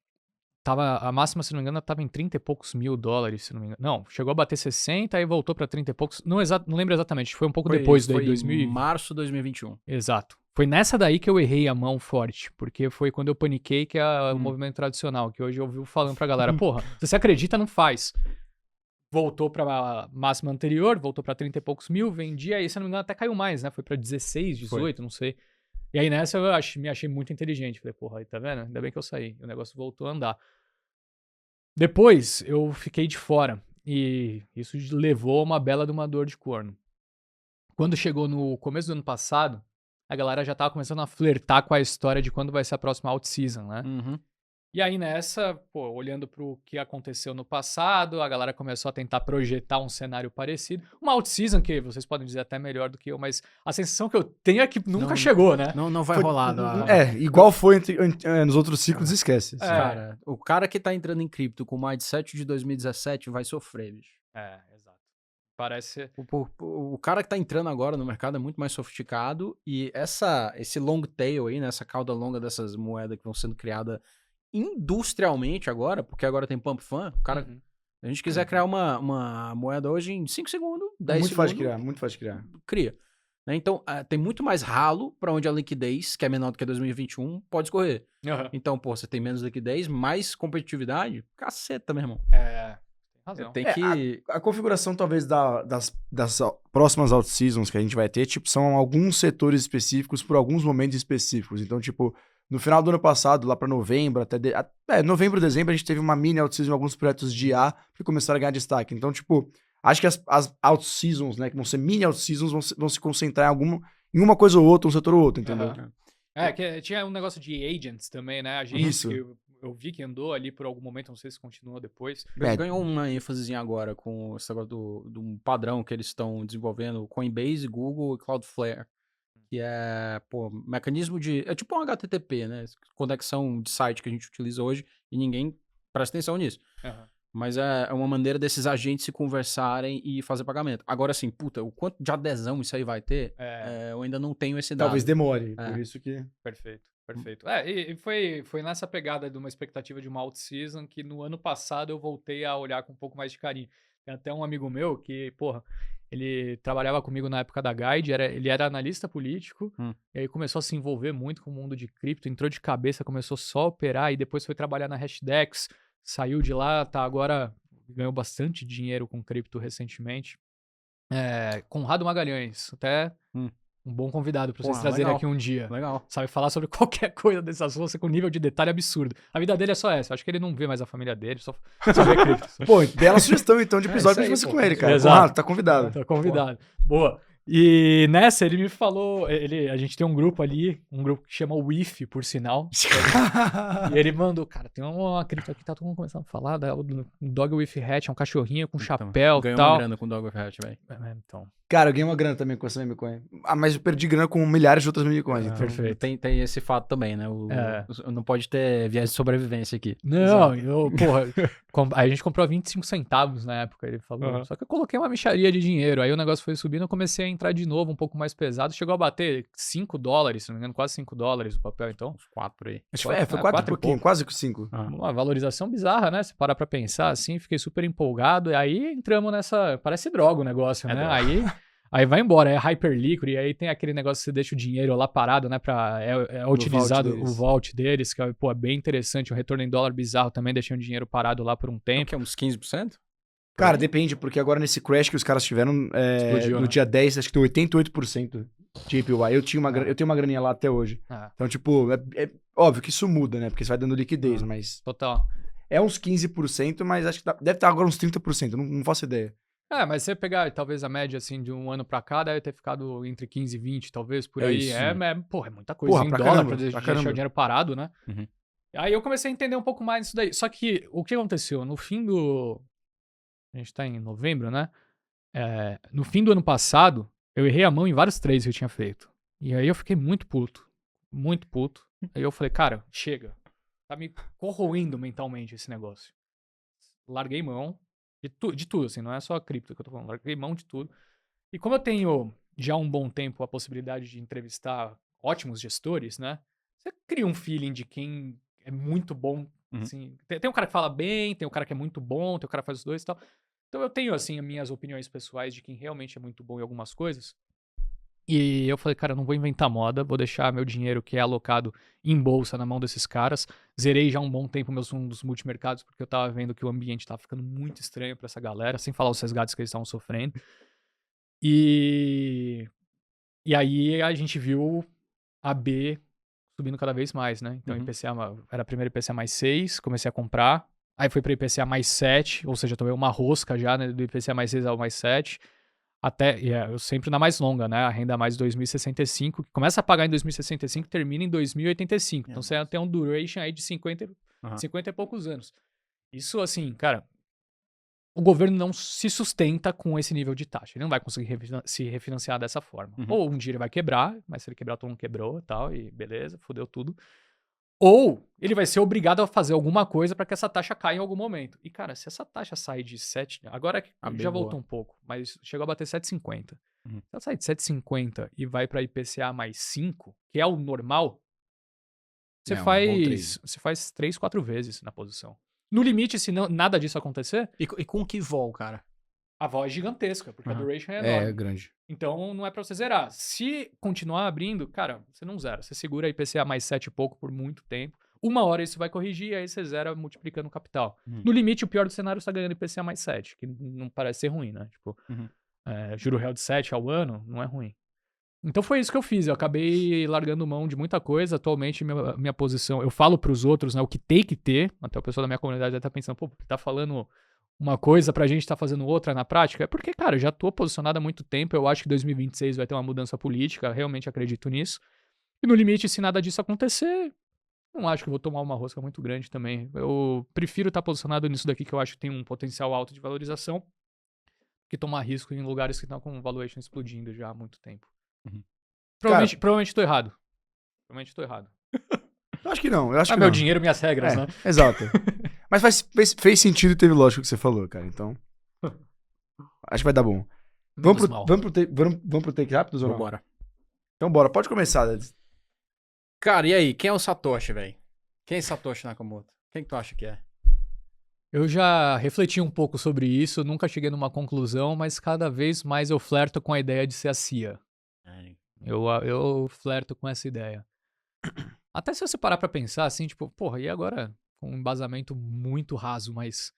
a máxima, se não me engano, estava em 30 e poucos mil dólares, se não me engano. Não, chegou a bater 60, aí voltou para 30 e poucos. Não lembro exatamente, foi um pouco depois foi daí, 2000. Em março de 2021. Exato. Foi nessa daí que eu errei a mão forte, porque foi quando eu paniquei, que é o movimento tradicional, que hoje eu ouvi falando pra galera, se você acredita, não faz. Voltou pra máxima anterior, voltou pra 30 e poucos mil, vendia, aí se não me engano até caiu mais, né? Foi pra 16, 18, não sei. E aí nessa eu me achei muito inteligente. Falei, aí tá vendo? Ainda bem que eu saí. O negócio voltou a andar. Depois eu fiquei de fora. E isso levou a uma bela de uma dor de corno. Quando chegou no começo do ano passado, a galera já tava começando a flertar com a história de quando vai ser a próxima out-season, né? E aí nessa, olhando pro que aconteceu no passado, a galera começou a tentar projetar um cenário parecido. Uma out-season que vocês podem dizer até melhor do que eu, mas a sensação que eu tenho é que nunca chegou, né? Não vai rolar. Igual foi nos outros ciclos, esquece. Cara, o cara que tá entrando em cripto com o mindset de 2017 vai sofrer, bicho. Exato. Parece... O cara que tá entrando agora no mercado é muito mais sofisticado e esse long tail aí, né, essa cauda longa dessas moedas que vão sendo criadas industrialmente agora, porque agora tem pump fan, o cara, se a gente quiser criar uma moeda hoje em 5 segundos, 10 segundos... Muito fácil de criar. Cria. Né? Então, tem muito mais ralo para onde a liquidez, que é menor do que a 2021, pode escorrer. Então, você tem menos liquidez, mais competitividade, caceta, meu irmão. Razão. Tem que... A configuração, talvez, das próximas out-seasons que a gente vai ter, são alguns setores específicos por alguns momentos específicos. Então, no final do ano passado, lá para novembro, novembro, dezembro, a gente teve uma mini out-season em alguns projetos de IA que começaram a ganhar destaque. Então, acho que as out-seasons, né, que vão ser mini out-seasons, vão se concentrar em uma coisa ou outra, um setor ou outro, entendeu? Que tinha um negócio de agents também, né? Agentes que eu vi que andou ali por algum momento, não sei se continua depois. Ganhou uma ênfasezinha agora com esse negócio do um padrão que eles estão desenvolvendo, Coinbase, Google e Cloudflare. Que é, mecanismo de... É tipo um HTTP, né? Conexão de site que a gente utiliza hoje e ninguém presta atenção nisso. Mas é uma maneira desses agentes se conversarem e fazer pagamento. Agora, assim, o quanto de adesão isso aí vai ter, eu ainda não tenho esse dado. Talvez demore, por isso que... Perfeito. E foi nessa pegada de uma expectativa de uma out-season que no ano passado eu voltei a olhar com um pouco mais de carinho. Tem até um amigo meu que, ele trabalhava comigo na época da Guide, ele era analista político, e aí começou a se envolver muito com o mundo de cripto, entrou de cabeça, começou só a operar, e depois foi trabalhar na Hashdex, saiu de lá, agora ganhou bastante dinheiro com cripto recentemente. Conrado Magalhães, até um bom convidado pra vocês trazerem aqui um dia. Legal. Sabe falar sobre qualquer coisa dessas coisas com nível de detalhe absurdo. A vida dele é só essa. Acho que ele não vê mais a família dele, só vê cripto. Bela sugestão então de episódio pra você com ele, cara. Exato. Tá convidado. Tá convidado. Boa. E nessa ele me falou, a gente tem um grupo ali, um grupo que chama WIF, por sinal. E ele mandou, cara, tem uma cripto aqui, tá todo mundo começando a falar, do Dog with Hat, é um cachorrinho com chapéu e tal. Ganhou uma grana com o Dog with Hat, velho. Então. Cara, eu ganhei uma grana também com essa memecoin. Mas eu perdi grana com milhares de outras memecoins. Então. Perfeito. Tem esse fato também, né? Não pode ter viés de sobrevivência aqui. Não, a gente comprou 25 centavos na época, ele falou. Só que eu coloquei uma mixaria de dinheiro, aí o negócio foi subindo, eu comecei a entrar de novo um pouco mais pesado. Chegou a bater $5, se não me engano, quase $5 o papel, então. Uns 4 por aí. Foi 4 e pouquinho, quase 5. Uma valorização bizarra, né? Se parar pra pensar assim, fiquei super empolgado. E aí entramos nessa... Parece droga o negócio, né? Droga. Aí vai embora, é Hyperliquid, e aí tem aquele negócio que você deixa o dinheiro lá parado, né? É utilizado o vault deles, que é bem interessante, um retorno em dólar bizarro também, deixando o dinheiro parado lá por um tempo. Que é uns 15%? Cara, depende, porque agora nesse crash que os caras tiveram, Explodiu, no né? dia 10, acho que deu 88% de APY. Eu tenho uma graninha lá até hoje. Então, tipo, é óbvio que isso muda, né? Porque você vai dando liquidez, mas... Total. É uns 15%, mas acho que deve estar agora uns 30%, não faço ideia. Mas você pegar talvez a média assim de um ano pra cá, deve ter ficado entre 15 e 20, talvez, por É aí. isso. É muita coisa em pra dólar caramba, pra deixar caramba. o dinheiro parado, né? Uhum. Aí eu comecei a entender um pouco mais disso daí. Só que o que aconteceu? No fim do... A gente tá em novembro, né? No fim do ano passado, eu errei a mão em vários trades que eu tinha feito. E aí eu fiquei muito puto. Muito puto. Aí eu falei, cara, chega. Tá me corroendo mentalmente esse negócio. Larguei mão de tudo, assim, não é só a cripto que eu tô falando. Larguei mão de tudo. E como eu tenho já há um bom tempo a possibilidade de entrevistar ótimos gestores, né? Você cria um feeling de quem é muito bom. Assim, tem um cara que fala bem, tem um cara que é muito bom, tem um cara que faz os dois e tal. Então eu tenho, assim, as minhas opiniões pessoais de quem realmente é muito bom em algumas coisas. E eu falei, cara, eu não vou inventar moda, vou deixar meu dinheiro que é alocado em bolsa na mão desses caras. Zerei já há um bom tempo meus fundos multimercados, porque eu tava vendo que o ambiente tava ficando muito estranho pra essa galera, sem falar os resgates que eles estavam sofrendo. E aí a gente viu a B subindo cada vez mais, né? Então IPCA, era primeiro IPCA mais 6, comecei a comprar. Aí foi para IPCA mais 7, ou seja, tomei uma rosca já, né? Do IPCA mais 6 ao mais 7. Até, eu sempre na mais longa, né? A renda mais 2065, que começa a pagar em 2065 e termina em 2085. Então você tem um duration aí de 50 e poucos anos. Isso, assim, cara, o governo não se sustenta com esse nível de taxa. Ele não vai conseguir se refinanciar dessa forma. Ou um dia ele vai quebrar, mas se ele quebrar, todo mundo quebrou e tal, e beleza, fodeu tudo. Ou ele vai ser obrigado a fazer alguma coisa para que essa taxa caia em algum momento. E, cara, se essa taxa sair de 7... Agora já voltou um pouco, mas chegou a bater 7,50. Se ela sair de 7,50 e vai para IPCA mais 5, que é o normal, você faz 3, 4 vezes na posição. No limite, se nada disso acontecer... E com que vol, cara? A vol é gigantesca, porque a duration é É enorme. grande. Então, não é pra você zerar. Se continuar abrindo, cara, você não zera. Você segura a IPCA mais 7 e pouco por muito tempo. Uma hora isso vai corrigir, aí você zera multiplicando o capital. No limite, o pior do cenário você tá ganhando IPCA mais 7, que não parece ser ruim, né? Tipo, juro real de 7 ao ano, não é ruim. Então foi isso que eu fiz. Eu acabei largando mão de muita coisa. Atualmente, minha posição... Eu falo pros outros, né, o que tem que ter. Até o pessoal da minha comunidade já tá pensando, pô, tá falando... uma coisa pra gente tá fazendo outra na prática, é porque, cara, eu já tô posicionado há muito tempo, eu acho que 2026 vai ter uma mudança política, realmente acredito nisso. E no limite, se nada disso acontecer, não acho que eu vou tomar uma rosca muito grande também. Eu prefiro estar posicionado nisso daqui, que eu acho que tem um potencial alto de valorização, que tomar risco em lugares que estão com valuation explodindo já há muito tempo. Provavelmente tô errado. Eu acho que não, eu acho que meu não. dinheiro, minhas regras, né? Exato. Mas fez sentido e teve lógico o que você falou, cara. Então. Acho que vai dar bom. Vamos pro take rápido, ou não? Bora. Então bora, pode começar, Dedes. Cara, e aí? Quem é o Satoshi, velho? Quem é Satoshi Nakamoto? Quem que tu acha que é? Eu já refleti um pouco sobre isso, nunca cheguei numa conclusão, mas cada vez mais eu flerto com a ideia de ser a CIA. Eu flerto com essa ideia. Até se você parar pra pensar assim, tipo, porra, e agora? Com um embasamento muito raso, mas...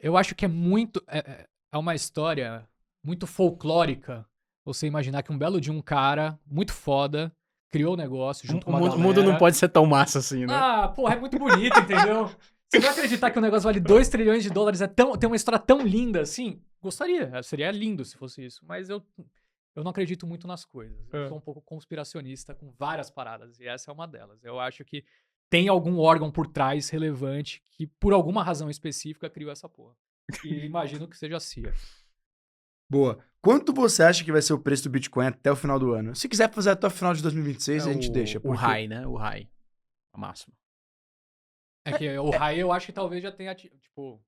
eu acho que é muito... É uma história muito folclórica você imaginar que um belo de um cara muito foda criou o negócio junto com uma galera. O mundo não pode ser tão massa assim, né? Ah, porra, é muito bonito, entendeu? Você vai acreditar que o negócio vale 2 trilhões de dólares, tem uma história tão linda assim? Gostaria, seria lindo se fosse isso, mas eu não acredito muito nas coisas. Eu sou um pouco conspiracionista com várias paradas, e essa é uma delas. Eu acho que tem algum órgão por trás relevante que, por alguma razão específica, criou essa porra. E imagino que seja a CIA. Boa. Quanto você acha que vai ser o preço do Bitcoin até o final do ano? Se quiser fazer até o final de 2026, a gente deixa. O high, né? O high. A máxima. É que o high eu acho que talvez já tenha, tipo...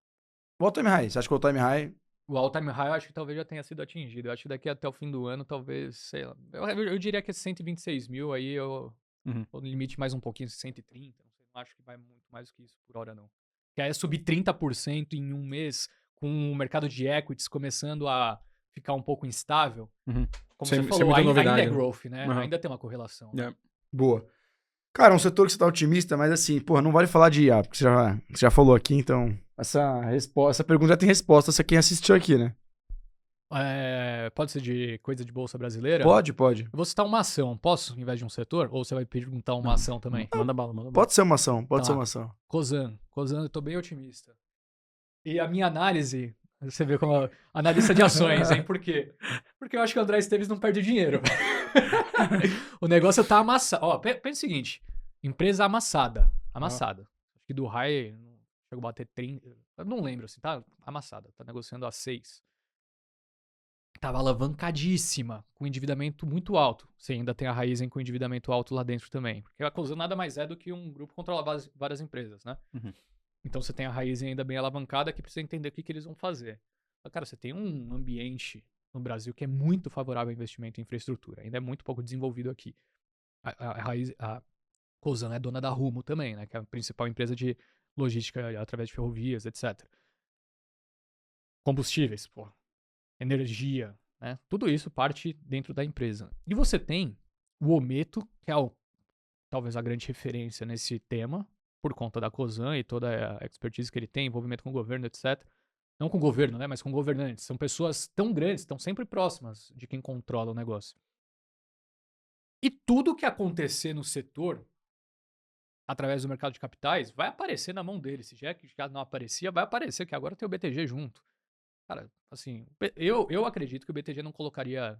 O all-time high. Você acha que o all-time high... O all-time high eu acho que talvez já tenha sido atingido. Eu acho que daqui até o fim do ano, talvez, sei lá. Eu diria que esse 126 mil aí, o limite mais um pouquinho, 130. Não sei, não acho que vai muito mais do que isso por hora, não. Que aí é subir 30% em um mês, com o mercado de equities começando a ficar um pouco instável. Como Sem você falou, muita ainda novidade, é né? growth, né? Uhum. Ainda tem uma correlação. É. Boa. Cara, um setor que você tá otimista, mas assim, porra, não vale falar de IA, porque você já falou aqui, então essa pergunta já tem resposta, você quem assistiu aqui, né? Pode ser de coisa de bolsa brasileira? Pode. Eu vou citar uma ação. Posso, em vez de um setor? Ou você vai perguntar uma ação também? Manda bala, manda bala. Pode ser uma ação, pode Tá. ser uma ação. Cosan, eu tô bem otimista. E a minha análise, você vê como analista de ações, hein? Por quê? Porque eu acho que o André Esteves não perde dinheiro. O negócio tá amassado. Ó, pensa o seguinte, empresa amassada. Acho que do high, chegou a bater 30, eu não lembro assim, tá amassada. Tá negociando a 6. Tava alavancadíssima, com endividamento muito alto. Você ainda tem a Raizen com endividamento alto lá dentro também. Porque a Cosan nada mais é do que um grupo que controla várias empresas, né? Então você tem a Raizen ainda bem alavancada que precisa entender o que eles vão fazer. Cara, você tem um ambiente no Brasil que é muito favorável ao investimento em infraestrutura. Ainda é muito pouco desenvolvido aqui. A Cosan é dona da Rumo também, né? Que é a principal empresa de logística através de ferrovias, etc. Combustíveis, pô. Energia, né? Tudo isso parte dentro da empresa. E você tem o Ometo, que é talvez a grande referência nesse tema, por conta da Cosan e toda a expertise que ele tem, envolvimento com o governo, etc. Não com o governo, né? Mas com governantes. São pessoas tão grandes, estão sempre próximas de quem controla o negócio. E tudo que acontecer no setor, através do mercado de capitais, vai aparecer na mão dele. Se já não aparecia, vai aparecer, que agora tem o BTG junto. Cara, assim, eu acredito que o BTG não colocaria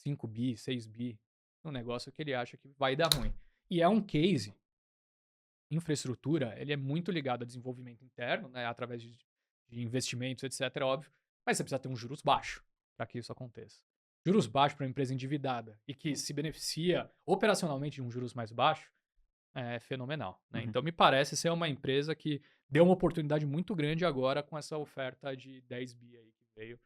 5 bi, 6 bi no negócio que ele acha que vai dar ruim. E é um case, infraestrutura, ele é muito ligado a desenvolvimento interno, né, através de investimentos, etc, óbvio, mas você precisa ter um juros baixo para que isso aconteça. Juros baixos para uma empresa endividada e que se beneficia operacionalmente de um juros mais baixo é fenomenal, né? Então me parece ser uma empresa que deu uma oportunidade muito grande agora com essa oferta de 10 bi aí que veio.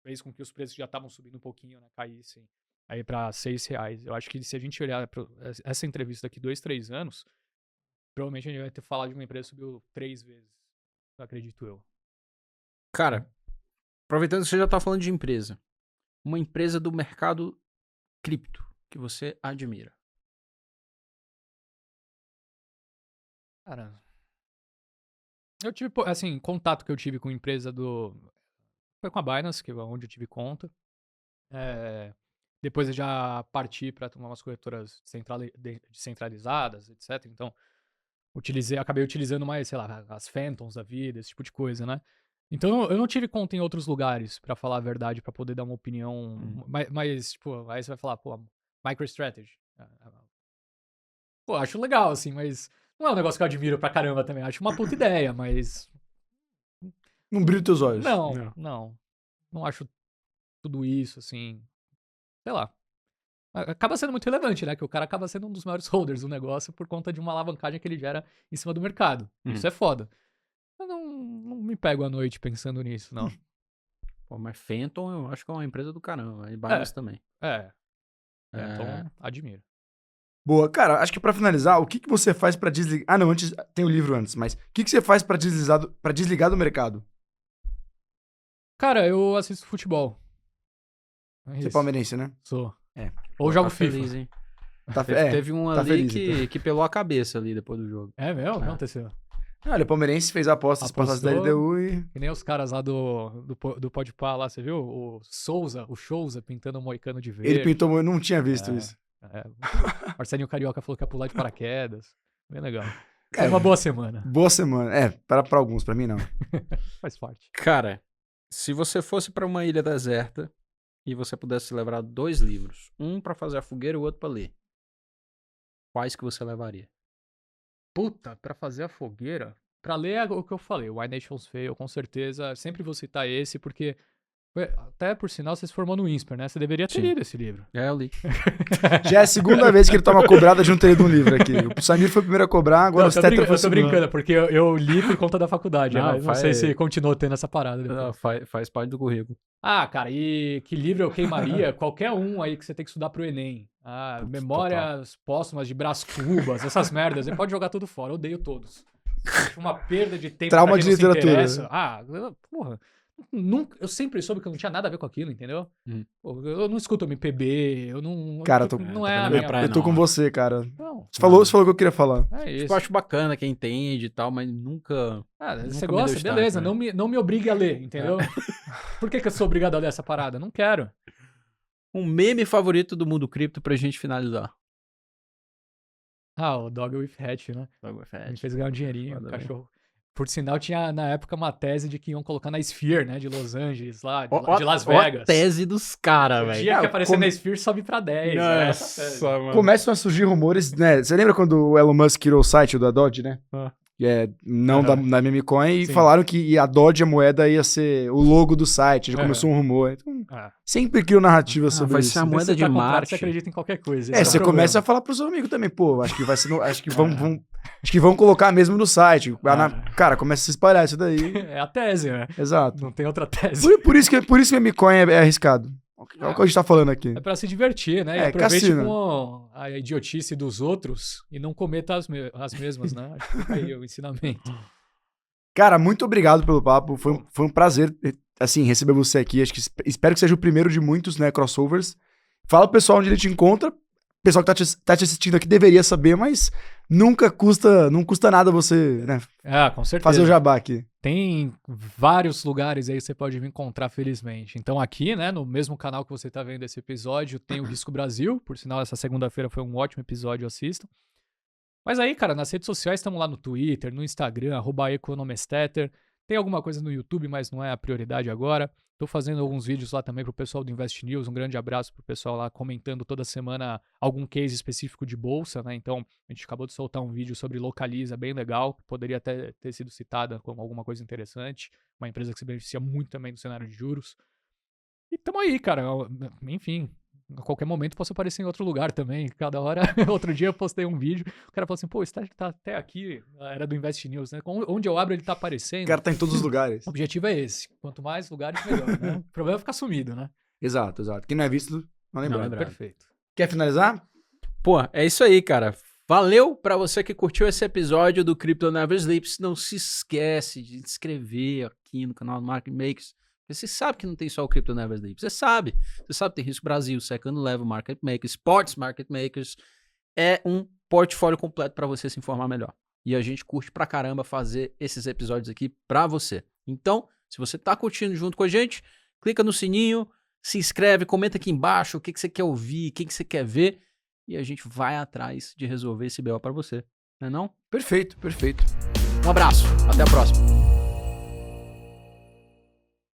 Fez com que os preços já estavam subindo um pouquinho, né? Caíssem aí para R$6. Eu acho que se a gente olhar para essa entrevista daqui 2, 3 anos, provavelmente a gente vai ter falado de uma empresa que subiu 3 vezes, acredito eu. Cara, aproveitando que você já tá falando de empresa, uma empresa do mercado cripto que você admira. Cara, eu tive, assim, contato que eu tive com a empresa foi com a Binance, que é onde eu tive conta. Depois eu já parti para tomar umas corretoras descentralizadas, etc. Então, acabei utilizando mais, sei lá, as Phantoms da vida, esse tipo de coisa, né? Então, eu não tive conta em outros lugares, pra falar a verdade, pra poder dar uma opinião. Mas, tipo, aí você vai falar, pô, MicroStrategy. Pô, acho legal, assim, mas não é um negócio que eu admiro pra caramba também. Acho uma puta ideia, mas. Não brilha os teus olhos. Não acho tudo isso, assim. Sei lá. Acaba sendo muito relevante, né? Que o cara acaba sendo um dos maiores holders do negócio por conta de uma alavancagem que ele gera em cima do mercado. Isso é foda. Eu não me pego à noite pensando nisso, não. Pô, mas Phantom eu acho que é uma empresa do caramba. E Binance também. Então, admiro. Boa. Cara, acho que pra finalizar, o que você faz pra desligar... Ah, não, antes tem o livro antes, mas o que você faz pra desligar do mercado? Cara, eu assisto futebol. Você é palmeirense, né? Sou. Ou jogo tá FIFA. Feliz, hein? Tá, Teve um tá ali feliz, então. que pelou a cabeça ali depois do jogo. É mesmo? O que aconteceu? Olha, o palmeirense fez apostas passadas da LDU e... Que nem os caras lá do Podpah lá, você viu? O Souza pintando o moicano de verde. Ele pintou, eu não tinha visto isso. Marcelinho Carioca falou que ia pular de paraquedas. Bem legal. Foi uma boa semana. Boa semana. Pra alguns, pra mim não. Faz parte. Cara, se você fosse pra uma ilha deserta e você pudesse levar 2 livros, um pra fazer a fogueira e o outro pra ler, quais que você levaria? Puta, pra fazer a fogueira? Pra ler é o que eu falei, Why Nations Fail, com certeza. Sempre vou citar esse, porque Até, por sinal, você se formou no INSPER, né? Você deveria ter lido esse livro. Eu li. Já é a segunda vez que ele toma cobrada junto aí de um livro aqui. O Samir foi o primeiro a cobrar, agora o Stetter foi o Eu tô segundo. brincando, porque eu li por conta da faculdade. Não sei se continuou tendo essa parada. Não, faz parte do currículo. Cara, e que livro eu queimaria? Qualquer um aí que você tem que estudar pro Enem. Memórias póstumas de Brás Cubas, essas merdas. Você pode jogar tudo fora, eu odeio todos. Acho uma perda de tempo. Trauma pra quem de não se literatura. interessa. Porra. Eu sempre soube que eu não tinha nada a ver com aquilo, entendeu? Pô, eu não escuto MPB, eu não... Cara, não é a minha eu tô com você, cara. Não. Você falou o que eu queria falar. É isso. Tipo, eu acho bacana quem entende e tal, mas nunca... Você gosta? Beleza, não me obrigue a ler, entendeu? Por que eu sou obrigado a ler essa parada? Não quero. Um meme favorito do mundo cripto pra gente finalizar. O Dog with Hat, né? Me fez ganhar um dinheirinho, o cachorro. Por sinal, tinha na época uma tese de que iam colocar na Sphere, né? De Los Angeles, lá, de Las Vegas. A tese dos caras, velho. O dia que aparecer na Sphere sobe pra 10. Nossa, mano. Começam a surgir rumores, né? Você lembra quando o Elon Musk criou o site da Dodge, né? Não da memecoin, e falaram que a Dodge, a moeda, ia ser o logo do site. Já começou um rumor. Então, sempre criam narrativa sobre vai isso. ser a moeda de Marte. Você acredita em qualquer coisa. Você começa a falar pros seus amigos também, pô, acho que vai ser. Acho que vão colocar mesmo no site. Cara, começa a se espalhar isso daí. É a tese, né? Exato. Não tem outra tese. Por isso que memecoin é arriscado. É o que a gente tá falando aqui. É pra se divertir, né? E aproveite cassino. Com a idiotice dos outros e não cometa as mesmas, né? Acho que fica aí o ensinamento. Cara, muito obrigado pelo papo. Foi um prazer, assim, receber você aqui. Acho que espero que seja o primeiro de muitos, né, crossovers. Fala pro pessoal onde ele te encontra. O pessoal que tá te assistindo aqui deveria saber, mas não custa nada você, né? Com certeza. Fazer o jabá aqui. Tem vários lugares aí que você pode me encontrar, felizmente. Então aqui, né, no mesmo canal que você tá vendo esse episódio, tem o Risco Brasil. Por sinal, essa segunda-feira foi um ótimo episódio, assistam. Mas aí, cara, nas redes sociais estamos lá no Twitter, no Instagram, @economesteter. Tem alguma coisa no YouTube, mas não é a prioridade agora. Tô fazendo alguns vídeos lá também pro pessoal do Invest News. Um grande abraço pro pessoal lá comentando toda semana algum case específico de bolsa, né? Então, a gente acabou de soltar um vídeo sobre Localiza, bem legal. Poderia até ter sido citada como alguma coisa interessante. Uma empresa que se beneficia muito também do cenário de juros. E tamo aí, cara. Enfim, a qualquer momento posso aparecer em outro lugar também. Cada hora, outro dia eu postei um vídeo, o cara falou assim, pô, o estágio tá até aqui, era do Invest News, né? Onde eu abro ele tá aparecendo. O cara tá em todos os lugares. O objetivo é esse. Quanto mais lugares, melhor, né? O problema é ficar sumido, né? Exato. Quem não é visto, não lembra. Perfeito. Quer finalizar? Pô, é isso aí, cara. Valeu pra você que curtiu esse episódio do Crypto Never Sleeps. Não se esquece de se inscrever aqui no canal do Market Makers. Você sabe que não tem só o Crypto Never Sleeps. Você sabe que tem Risco Brasil, Second Level Market Makers, Sports Market Makers. É um portfólio completo para você se informar melhor. E a gente curte pra caramba fazer esses episódios aqui pra você. Então, se você tá curtindo junto com a gente, clica no sininho, se inscreve, comenta aqui embaixo o que você quer ouvir, o que você quer ver. E a gente vai atrás de resolver esse BO pra você. Não é não? Perfeito. Um abraço. Até a próxima.